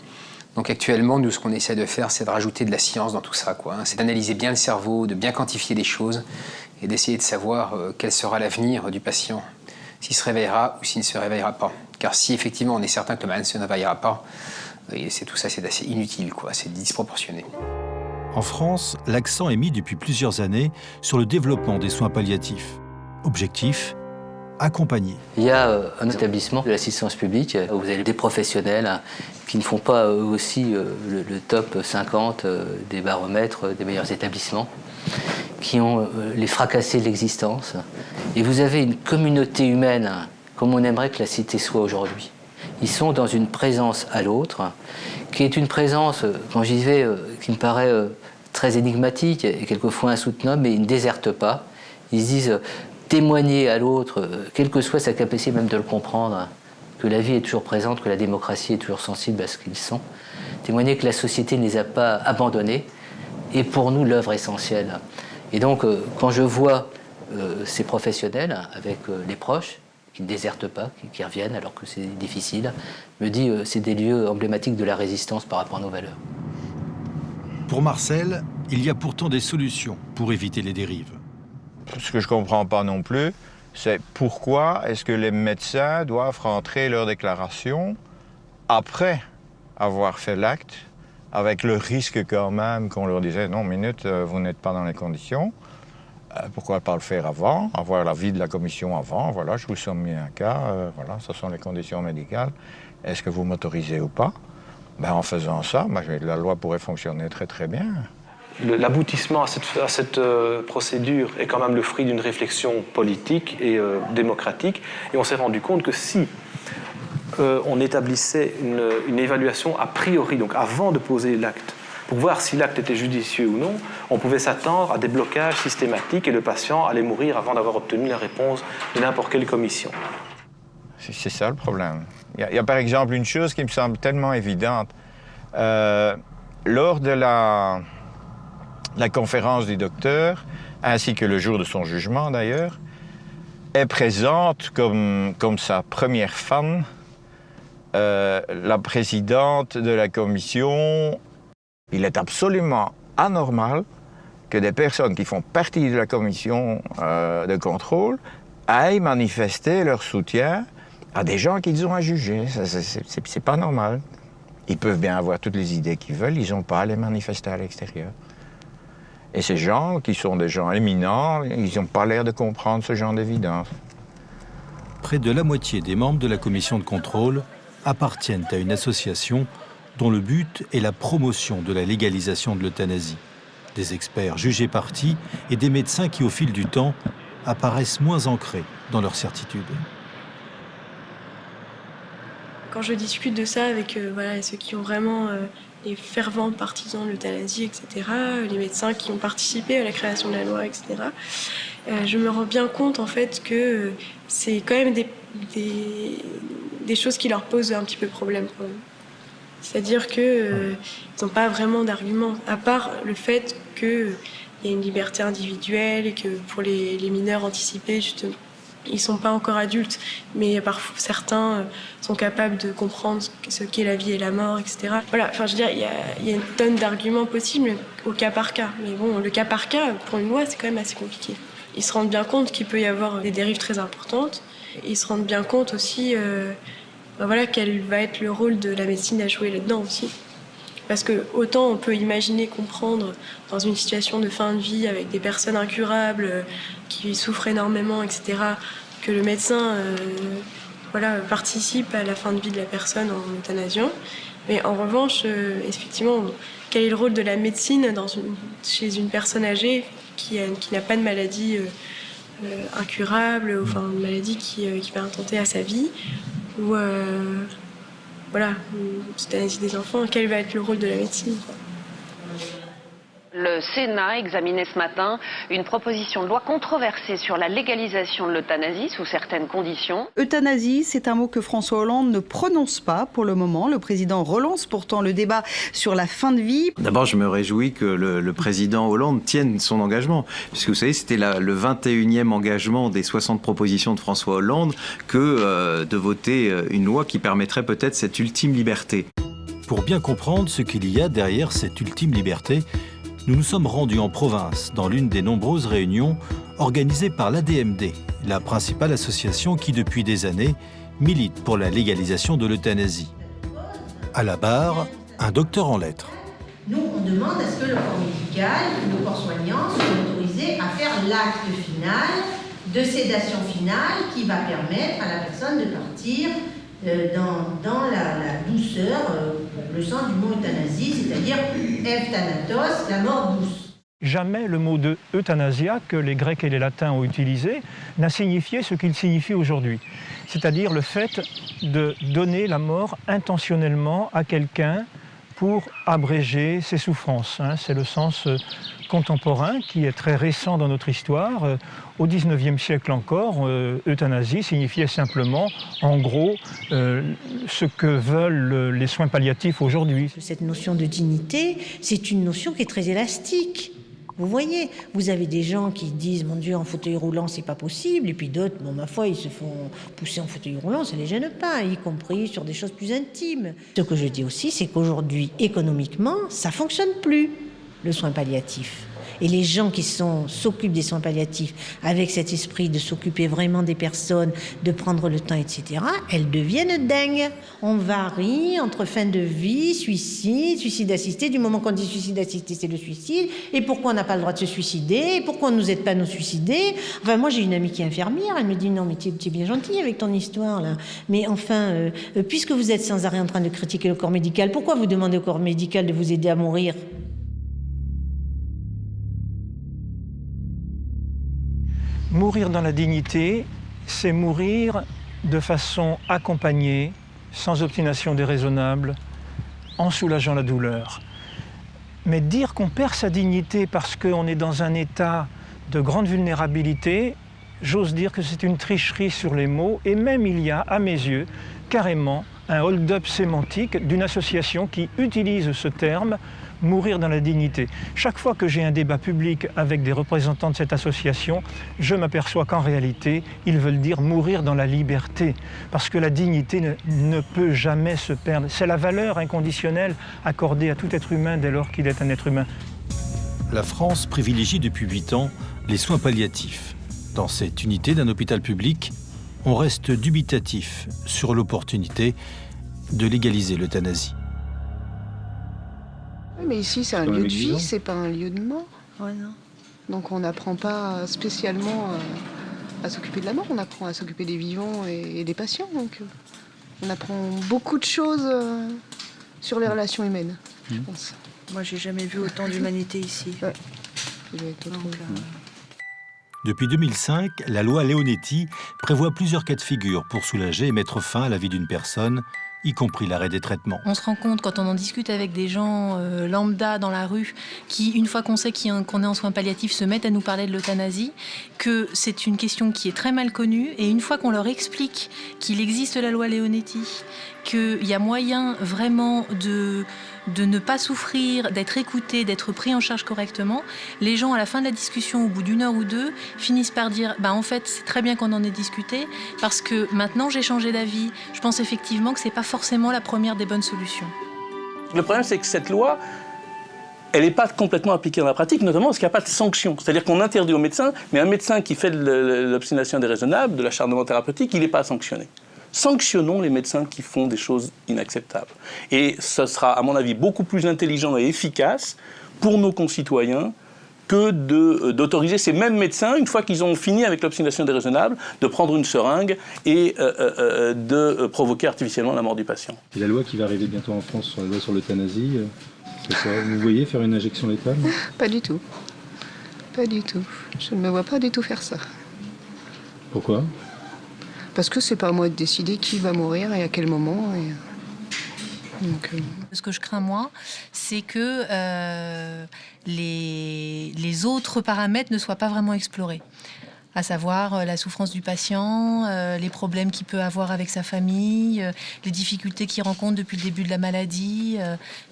Donc actuellement, nous, ce qu'on essaie de faire, c'est de rajouter de la science dans tout ça, c'est d'analyser bien le cerveau, de bien quantifier les choses, et d'essayer de savoir quel sera l'avenir du patient, s'il se réveillera ou s'il ne se réveillera pas. Car si effectivement on est certain que le malade ne se réveillera pas, tout ça c'est assez inutile, c'est disproportionné. En France, l'accent est mis depuis plusieurs années sur le développement des soins palliatifs. Objectif, accompagner. Il y a un établissement de l'assistance publique où vous avez des professionnels qui ne font pas eux aussi le top 50 des baromètres des meilleurs établissements, qui ont les fracassés de l'existence. Et vous avez une communauté humaine comme on aimerait que la cité soit aujourd'hui. Ils sont dans une présence à l'autre, qui est une présence, quand j'y vais, qui me paraît très énigmatique et quelquefois insoutenable, mais ils ne désertent pas. Ils se disent témoigner à l'autre, quelle que soit sa capacité même de le comprendre, que la vie est toujours présente, que la démocratie est toujours sensible à ce qu'ils sont. Témoigner que la société ne les a pas abandonnés est pour nous l'œuvre essentielle. Et donc, quand je vois ces professionnels avec les proches, qui ne désertent pas, qui reviennent alors que c'est difficile, me dit c'est des lieux emblématiques de la résistance par rapport à nos valeurs. Pour Marcel, il y a pourtant des solutions pour éviter les dérives. Ce que je ne comprends pas non plus, c'est pourquoi est-ce que les médecins doivent rentrer leur déclaration après avoir fait l'acte, avec le risque quand même qu'on leur disait « Non, minute, vous n'êtes pas dans les conditions. Pourquoi pas le faire avant, avoir l'avis de la commission avant? Voilà, je vous soumets un cas, voilà, ce sont les conditions médicales. Est-ce que vous m'autorisez ou pas ?» En faisant ça, la loi pourrait fonctionner très bien. L'aboutissement à cette procédure est quand même le fruit d'une réflexion politique et démocratique. Et on s'est rendu compte que si on établissait une évaluation a priori, donc avant de poser l'acte, pour voir si l'acte était judicieux ou non, on pouvait s'attendre à des blocages systématiques et le patient allait mourir avant d'avoir obtenu la réponse de n'importe quelle commission. C'est ça le problème. Il y a par exemple une chose qui me semble tellement évidente. Lors de la conférence du docteur, ainsi que le jour de son jugement d'ailleurs, est présente comme sa première femme la présidente de la commission. Il est absolument anormal que des personnes qui font partie de la commission de contrôle aillent manifester leur soutien à des gens qu'ils ont à juger. C'est pas normal. Ils peuvent bien avoir toutes les idées qu'ils veulent, ils n'ont pas à les manifester à l'extérieur. Et ces gens, qui sont des gens éminents, ils n'ont pas l'air de comprendre ce genre d'évidence. Près de la moitié des membres de la commission de contrôle appartiennent à une association dont le but est la promotion de la légalisation de l'euthanasie. Des experts jugés partis et des médecins qui, au fil du temps, apparaissent moins ancrés dans leurs certitudes. Quand je discute de ça avec ceux qui ont vraiment les fervents partisans de l'euthanasie, etc., les médecins qui ont participé à la création de la loi, etc., je me rends bien compte en fait que c'est quand même des choses qui leur posent un petit peu problème quand même. C'est-à-dire qu'ils n'ont pas vraiment d'arguments, à part le fait qu'il y a une liberté individuelle et que pour les mineurs anticipés, justement, ils ne sont pas encore adultes, mais parfois certains sont capables de comprendre ce qu'est la vie et la mort, etc. Voilà, enfin, je veux dire, il y a une tonne d'arguments possibles au cas par cas. Mais bon, le cas par cas, pour une loi, c'est quand même assez compliqué. Ils se rendent bien compte qu'il peut y avoir des dérives très importantes. Ils se rendent bien compte aussi quel va être le rôle de la médecine à jouer là-dedans aussi. Parce que autant on peut imaginer comprendre dans une situation de fin de vie avec des personnes incurables qui souffrent énormément, etc., que le médecin participe à la fin de vie de la personne en euthanasiant. Mais en revanche, effectivement, quel est le rôle de la médecine chez une personne âgée qui n'a pas de maladie incurable, enfin une maladie qui va intenter à sa vie, ou l'euthanasie des enfants, quel va être le rôle de la médecine, quoi. Le Sénat examinait ce matin une proposition de loi controversée sur la légalisation de l'euthanasie sous certaines conditions. Euthanasie, c'est un mot que François Hollande ne prononce pas pour le moment. Le président relance pourtant le débat sur la fin de vie. D'abord, je me réjouis que le président Hollande tienne son engagement. Puisque vous savez, c'était le 21e engagement des 60 propositions de François Hollande que de voter une loi qui permettrait peut-être cette ultime liberté. Pour bien comprendre ce qu'il y a derrière cette ultime liberté, nous nous sommes rendus en province dans l'une des nombreuses réunions organisées par l'ADMD, la principale association qui, depuis des années, milite pour la légalisation de l'euthanasie. À la barre, un docteur en lettres. Nous, on demande à ce que le corps médical, le corps soignant, soit autorisé à faire l'acte final de sédation finale qui va permettre à la personne de partir dans la douceur, le sens du mot euthanasie, c'est-à-dire euthanatos, la mort douce. Jamais le mot de euthanasia, que les Grecs et les Latins ont utilisé, n'a signifié ce qu'il signifie aujourd'hui. C'est-à-dire le fait de donner la mort intentionnellement à quelqu'un pour abréger ses souffrances. C'est le sens contemporain qui est très récent dans notre histoire. Au XIXe siècle encore, euthanasie signifiait simplement, en gros, ce que veulent les soins palliatifs aujourd'hui. Cette notion de dignité, c'est une notion qui est très élastique. Vous voyez, vous avez des gens qui disent « Mon Dieu, en fauteuil roulant, c'est pas possible », et puis d'autres, bon, ma foi, ils se font pousser en fauteuil roulant, ça les gêne pas, y compris sur des choses plus intimes. Ce que je dis aussi, c'est qu'aujourd'hui, économiquement, ça fonctionne plus, le soin palliatif. Et les gens qui s'occupent des soins palliatifs avec cet esprit de s'occuper vraiment des personnes, de prendre le temps, etc., elles deviennent dingues. On varie entre fin de vie, suicide assisté. Du moment qu'on dit suicide assisté, c'est le suicide. Et pourquoi on n'a pas le droit de se suicider? Et pourquoi on ne nous aide pas à nous suicider? Enfin, moi, j'ai une amie qui est infirmière. Elle me dit, non, mais tu es bien gentil avec ton histoire, là. Mais enfin, puisque vous êtes sans arrêt en train de critiquer le corps médical, pourquoi vous demandez au corps médical de vous aider à mourir? Mourir dans la dignité, c'est mourir de façon accompagnée, sans obstination déraisonnable, en soulageant la douleur. Mais dire qu'on perd sa dignité parce qu'on est dans un état de grande vulnérabilité, j'ose dire que c'est une tricherie sur les mots, et même il y a, à mes yeux, carrément un hold-up sémantique d'une association qui utilise ce terme « mourir dans la dignité ». Chaque fois que j'ai un débat public avec des représentants de cette association, je m'aperçois qu'en réalité, ils veulent dire « mourir dans la liberté », parce que la dignité ne peut jamais se perdre. C'est la valeur inconditionnelle accordée à tout être humain dès lors qu'il est un être humain. La France privilégie depuis 8 ans les soins palliatifs. Dans cette unité d'un hôpital public, on reste dubitatif sur l'opportunité de légaliser l'euthanasie. Mais ici, c'est un lieu de vie, c'est pas un lieu de mort. Ouais, non. Donc on n'apprend pas spécialement à s'occuper de la mort, on apprend à s'occuper des vivants et des patients. Donc on apprend beaucoup de choses sur les relations humaines, je pense. Moi, j'ai jamais vu autant d'humanité ici. Ouais. Depuis 2005, la loi Leonetti prévoit plusieurs cas de figure pour soulager et mettre fin à la vie d'une personne, y compris l'arrêt des traitements. On se rend compte quand on en discute avec des gens lambda dans la rue qui, une fois qu'on sait qu'on est en soins palliatifs, se mettent à nous parler de l'euthanasie, que c'est une question qui est très mal connue. Et une fois qu'on leur explique qu'il existe la loi Leonetti, qu'il y a moyen vraiment de ne pas souffrir, d'être écouté, d'être pris en charge correctement, les gens, à la fin de la discussion, au bout d'une heure ou deux, finissent par dire « en fait, c'est très bien qu'on en ait discuté, parce que maintenant j'ai changé d'avis. Je pense effectivement que ce n'est pas forcément la première des bonnes solutions. » Le problème, c'est que cette loi, elle n'est pas complètement appliquée dans la pratique, notamment parce qu'il n'y a pas de sanction. C'est-à-dire qu'on interdit aux médecins, mais un médecin qui fait de l'obstination déraisonnable, de l'acharnement thérapeutique, il n'est pas sanctionné. Sanctionnons les médecins qui font des choses inacceptables. Et ce sera, à mon avis, beaucoup plus intelligent et efficace pour nos concitoyens que d'autoriser ces mêmes médecins, une fois qu'ils ont fini avec l'obstination déraisonnable, de prendre une seringue et de provoquer artificiellement la mort du patient. Et la loi qui va arriver bientôt en France, sur la loi sur l'euthanasie, vous voyez faire une injection létale? Pas du tout. Pas du tout. Je ne me vois pas du tout faire ça. Pourquoi? Parce que c'est pas à moi de décider qui va mourir et à quel moment. Ce que je crains, moi, c'est que les autres paramètres ne soient pas vraiment explorés. À savoir la souffrance du patient, les problèmes qu'il peut avoir avec sa famille, les difficultés qu'il rencontre depuis le début de la maladie,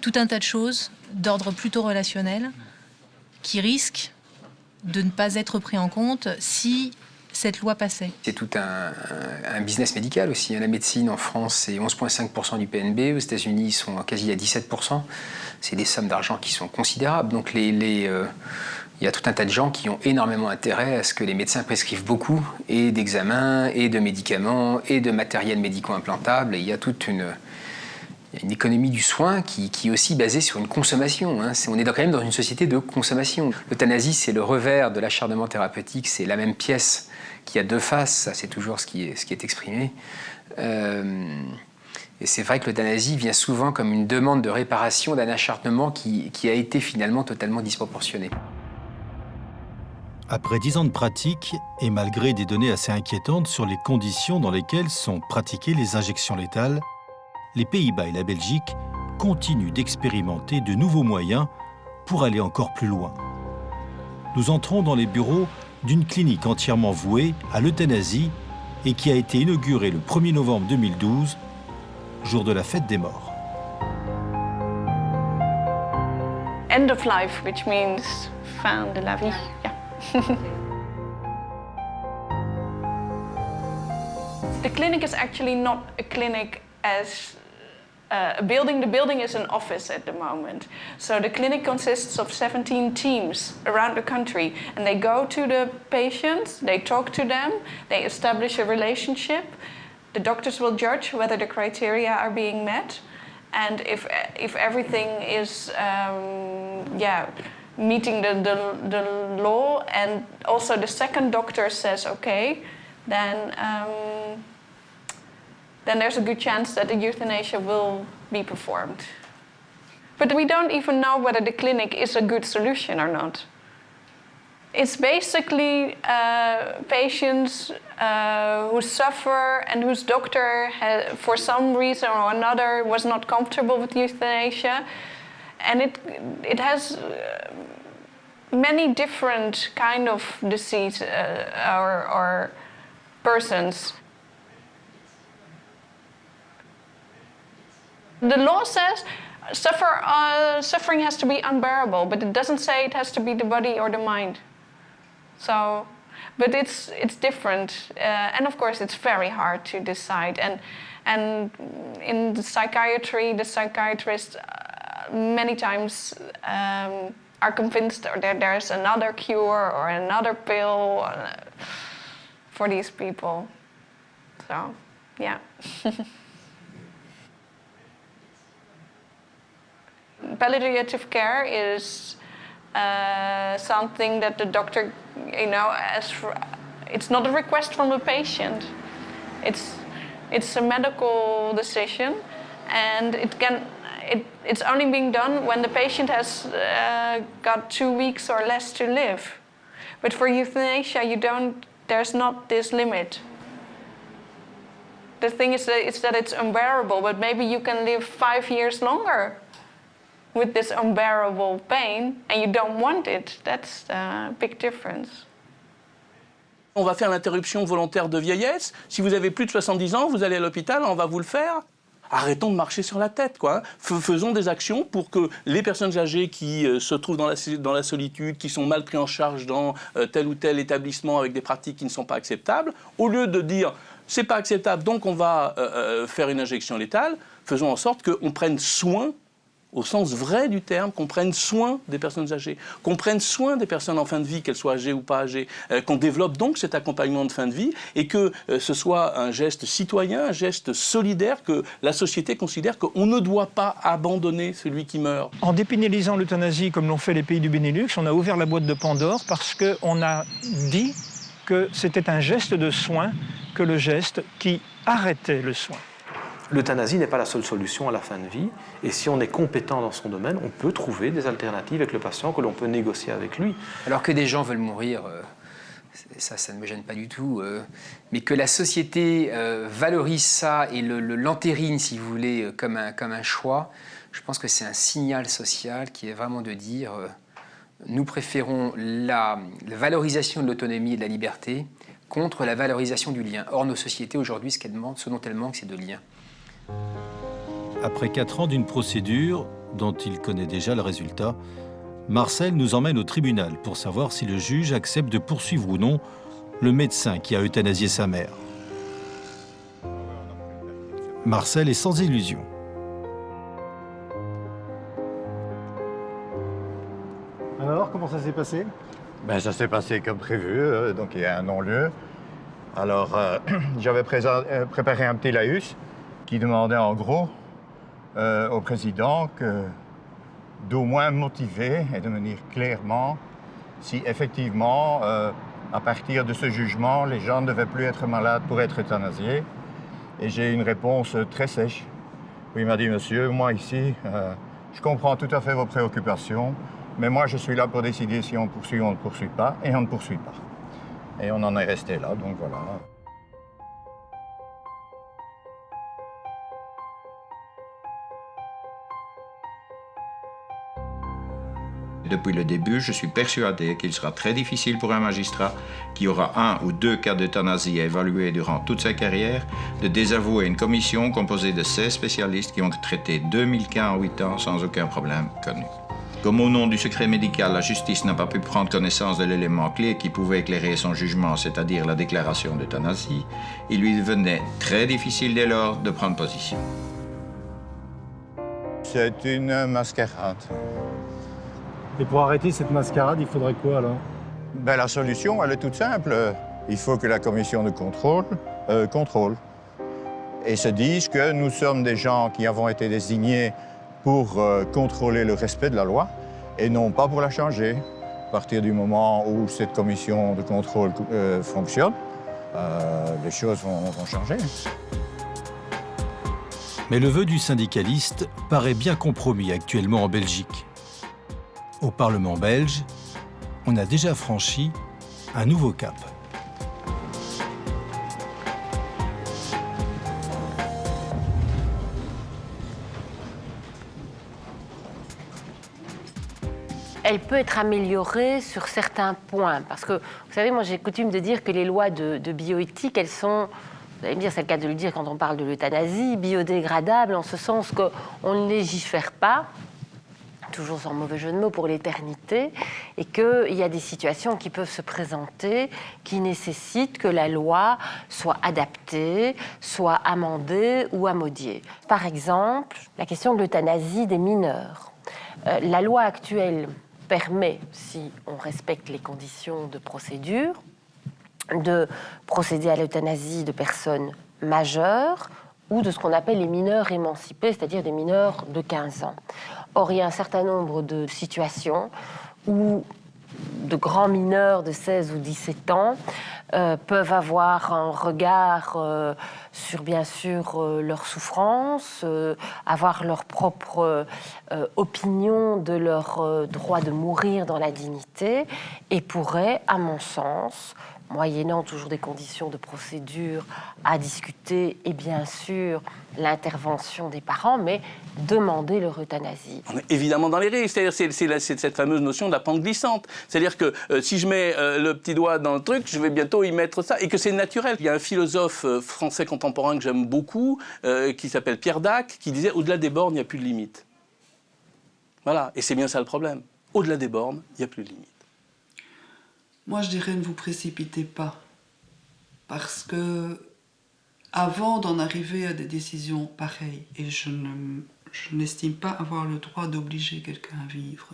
tout un tas de choses d'ordre plutôt relationnel qui risquent de ne pas être pris en compte si cette loi passait. C'est tout un business médical aussi. La médecine en France, c'est 11,5% du PNB. Aux États-Unis, ils sont quasi à 17%. C'est des sommes d'argent qui sont considérables. Donc il y a tout un tas de gens qui ont énormément intérêt à ce que les médecins prescrivent beaucoup, et d'examens, et de médicaments, et de matériel médico-implantable. Et il y a toute une économie du soin qui est aussi basée sur une consommation. On est quand même dans une société de consommation. L'euthanasie, c'est le revers de l'acharnement thérapeutique. C'est la même pièce qui a deux faces. Ça, c'est toujours ce qui est exprimé. Et c'est vrai que l'euthanasie vient souvent comme une demande de réparation d'un acharnement qui a été finalement totalement disproportionné. Après 10 ans de pratique, et malgré des données assez inquiétantes sur les conditions dans lesquelles sont pratiquées les injections létales, les Pays-Bas et la Belgique continuent d'expérimenter de nouveaux moyens pour aller encore plus loin. Nous entrons dans les bureaux d'une clinique entièrement vouée à l'euthanasie et qui a été inaugurée le 1er novembre 2012, jour de la fête des morts. End of life, which means fin de la vie. Yeah. The clinic is actually not a clinic as a building. The building is an office at the moment. So the clinic consists of 17 teams around the country, and they go to the patients, they talk to them, they establish a relationship. The doctors will judge whether the criteria are being met, and if everything is meeting the law, and also the second doctor says okay, then there's a good chance that the euthanasia will be performed. But we don't even know whether the clinic is a good solution or not. It's basically patients who suffer and whose doctor, for some reason or another, was not comfortable with euthanasia. And it has many different kind of disease or persons. The law says suffering has to be unbearable, but it doesn't say it has to be the body or the mind. So, but it's different, and of course it's very hard to decide. And in the psychiatry, the psychiatrists many times are convinced that there's another cure or another pill for these people. So, yeah. Palliative care is something that the doctor, it's not a request from the patient. It's a medical decision, and it's only being done when the patient has got 2 weeks or less to live. But for euthanasia, there's not this limit. The thing is that it's unbearable, but maybe you can live 5 years longer with this unbearable pain, and you don't want it. That's a big difference. On va faire l'interruption volontaire de vieillesse. Si vous avez plus de 70 ans, vous allez à l'hôpital, on va vous le faire. Arrêtons de marcher sur la tête, quoi. Faisons des actions pour que les personnes âgées qui se trouvent dans la solitude, qui sont mal pris en charge dans tel ou tel établissement avec des pratiques qui ne sont pas acceptables, au lieu de dire c'est pas acceptable, donc on va faire une injection létale, faisons en sorte qu'on prenne soin, au sens vrai du terme, qu'on prenne soin des personnes âgées, qu'on prenne soin des personnes en fin de vie, qu'elles soient âgées ou pas âgées, qu'on développe donc cet accompagnement de fin de vie et que ce soit un geste citoyen, un geste solidaire, que la société considère qu'on ne doit pas abandonner celui qui meurt. En dépénalisant l'euthanasie comme l'ont fait les pays du Benelux, on a ouvert la boîte de Pandore parce qu'on a dit que c'était un geste de soin que le geste qui arrêtait le soin. L'euthanasie n'est pas la seule solution à la fin de vie, et si on est compétent dans son domaine, on peut trouver des alternatives avec le patient que l'on peut négocier avec lui. Alors que des gens veulent mourir, ça ne me gêne pas du tout, mais que la société valorise ça et l'entérine, si vous voulez, comme un choix, je pense que c'est un signal social qui est vraiment de dire nous préférons la valorisation de l'autonomie et de la liberté contre la valorisation du lien. Or, nos sociétés aujourd'hui, ce dont elles manquent, c'est de lien. Après 4 ans d'une procédure dont il connaît déjà le résultat, Marcel nous emmène au tribunal pour savoir si le juge accepte de poursuivre ou non le médecin qui a euthanasié sa mère. Marcel est sans illusion. Alors, comment ça s'est passé? Ça s'est passé comme prévu, donc il y a un non-lieu. Alors, j'avais préparé un petit laïus qui demandait en gros au président d'au moins motiver et de me dire clairement si effectivement, à partir de ce jugement, les gens ne devaient plus être malades pour être euthanasiés. Et j'ai une réponse très sèche. Il m'a dit, monsieur, moi ici, je comprends tout à fait vos préoccupations, mais moi je suis là pour décider si on poursuit ou on ne poursuit pas, et on ne poursuit pas. Et on en est resté là, donc voilà. Depuis le début, je suis persuadé qu'il sera très difficile pour un magistrat qui aura 1 ou 2 cas d'euthanasie à évaluer durant toute sa carrière de désavouer une commission composée de 16 spécialistes qui ont traité 2000 cas en 8 ans sans aucun problème connu. Comme au nom du secret médical, la justice n'a pas pu prendre connaissance de l'élément clé qui pouvait éclairer son jugement, c'est-à-dire la déclaration d'euthanasie, il lui devenait très difficile dès lors de prendre position. C'est une mascarade. Et pour arrêter cette mascarade, il faudrait quoi alors? La solution, elle est toute simple. Il faut que la commission de contrôle contrôle et se dise que nous sommes des gens qui avons été désignés pour contrôler le respect de la loi et non pas pour la changer. À partir du moment où cette commission de contrôle fonctionne, les choses vont changer. Mais le vœu du syndicaliste paraît bien compromis actuellement en Belgique. Au Parlement belge, on a déjà franchi un nouveau cap. Elle peut être améliorée sur certains points. Parce que, vous savez, moi j'ai coutume de dire que les lois de bioéthique, elles sont, vous allez me dire, c'est le cas de le dire quand on parle de l'euthanasie, biodégradables, en ce sens qu'on ne légifère pas, toujours sans mauvais jeu de mots, pour l'éternité, et qu'il y a des situations qui peuvent se présenter qui nécessitent que la loi soit adaptée, soit amendée ou amodiée. Par exemple, la question de l'euthanasie des mineurs. La loi actuelle permet, si on respecte les conditions de procédure, de procéder à l'euthanasie de personnes majeurs ou de ce qu'on appelle les mineurs émancipés, c'est-à-dire des mineurs de 15 ans. Or, il y a un certain nombre de situations où de grands mineurs de 16 ou 17 ans peuvent avoir un regard sur, bien sûr, leur souffrance, avoir leur propre opinion de leur droit de mourir dans la dignité, et pourraient, à mon sens, moyennant toujours des conditions de procédure à discuter et bien sûr l'intervention des parents, mais demander leur euthanasie. On est évidemment dans les risques, c'est cette fameuse notion de la pente glissante. C'est-à-dire que si je mets le petit doigt dans le truc, je vais bientôt y mettre ça, et que c'est naturel. Il y a un philosophe français contemporain que j'aime beaucoup, qui s'appelle Pierre Dac, qui disait « Au-delà des bornes, il n'y a plus de limite ». Voilà, et c'est bien ça le problème. Au-delà des bornes, il n'y a plus de limite. Moi, je dirais ne vous précipitez pas, parce que avant d'en arriver à des décisions pareilles, et je n'estime pas avoir le droit d'obliger quelqu'un à vivre,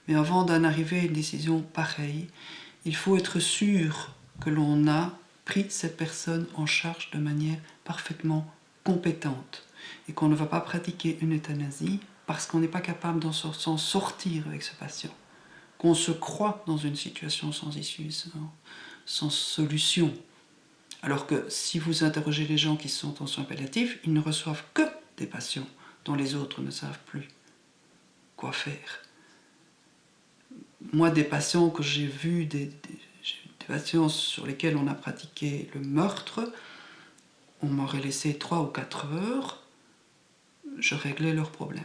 mais avant d'en arriver à une décision pareille, il faut être sûr que l'on a pris cette personne en charge de manière parfaitement compétente et qu'on ne va pas pratiquer une euthanasie parce qu'on n'est pas capable s'en sortir avec ce patient. Qu'on se croit dans une situation sans issue, sans solution. Alors que si vous interrogez les gens qui sont en soins palliatifs, ils ne reçoivent que des patients dont les autres ne savent plus quoi faire. Moi, des patients que j'ai vus, des patients sur lesquels on a pratiqué le meurtre, on m'aurait laissé 3 ou 4 heures, je réglais leurs problèmes.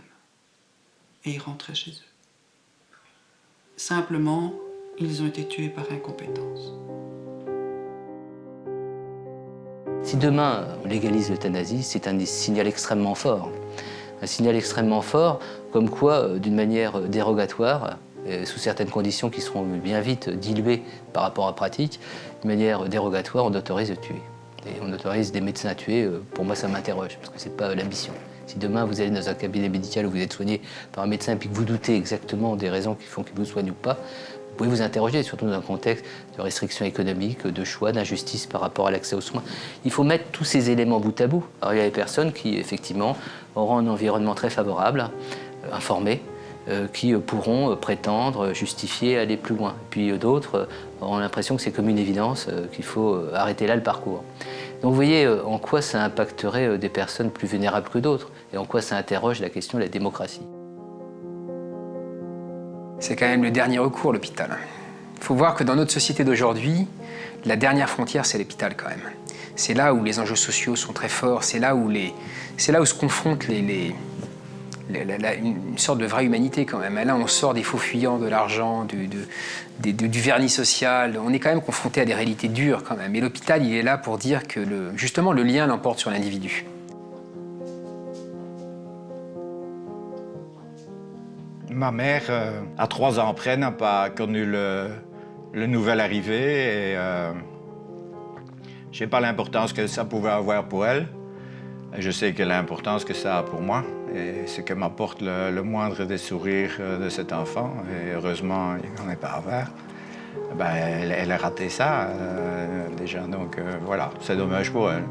Et ils rentraient chez eux. Simplement, ils ont été tués par incompétence. Si demain on légalise l'euthanasie, c'est un signal extrêmement fort. Un signal extrêmement fort, comme quoi, d'une manière dérogatoire, sous certaines conditions qui seront bien vite diluées par rapport à la pratique, d'une manière dérogatoire, on autorise de tuer. Et on autorise des médecins à tuer, pour moi ça m'interroge, parce que c'est pas l'ambition. Si demain vous allez dans un cabinet médical où vous êtes soigné par un médecin et puis que vous doutez exactement des raisons qui font qu'il vous soigne ou pas, vous pouvez vous interroger, surtout dans un contexte de restrictions économiques, de choix, d'injustice par rapport à l'accès aux soins. Il faut mettre tous ces éléments bout à bout. Alors il y a des personnes qui, effectivement, auront un environnement très favorable, informé, qui pourront prétendre, justifier, aller plus loin. Puis d'autres auront l'impression que c'est comme une évidence, qu'il faut arrêter là le parcours. Donc vous voyez en quoi ça impacterait des personnes plus vulnérables que d'autres et en quoi ça interroge la question de la démocratie. C'est quand même le dernier recours, l'hôpital. Il faut voir que dans notre société d'aujourd'hui, la dernière frontière, c'est l'hôpital quand même. C'est là où les enjeux sociaux sont très forts, c'est là où se confrontent une sorte de vraie humanité quand même. Là, on sort des faux fuyants, de l'argent, du vernis social. On est quand même confronté à des réalités dures quand même. Et l'hôpital, il est là pour dire que justement le lien l'emporte sur l'individu. Ma mère, à 3 ans après, n'a pas connu le nouvel arrivé et je sais pas l'importance que ça pouvait avoir pour elle. Je sais que l'importance que ça a pour moi et ce que m'apporte le moindre des sourires de cet enfant. Et heureusement, il n'en est pas avare. Ben, elle a raté ça déjà, donc voilà, c'est dommage pour elle.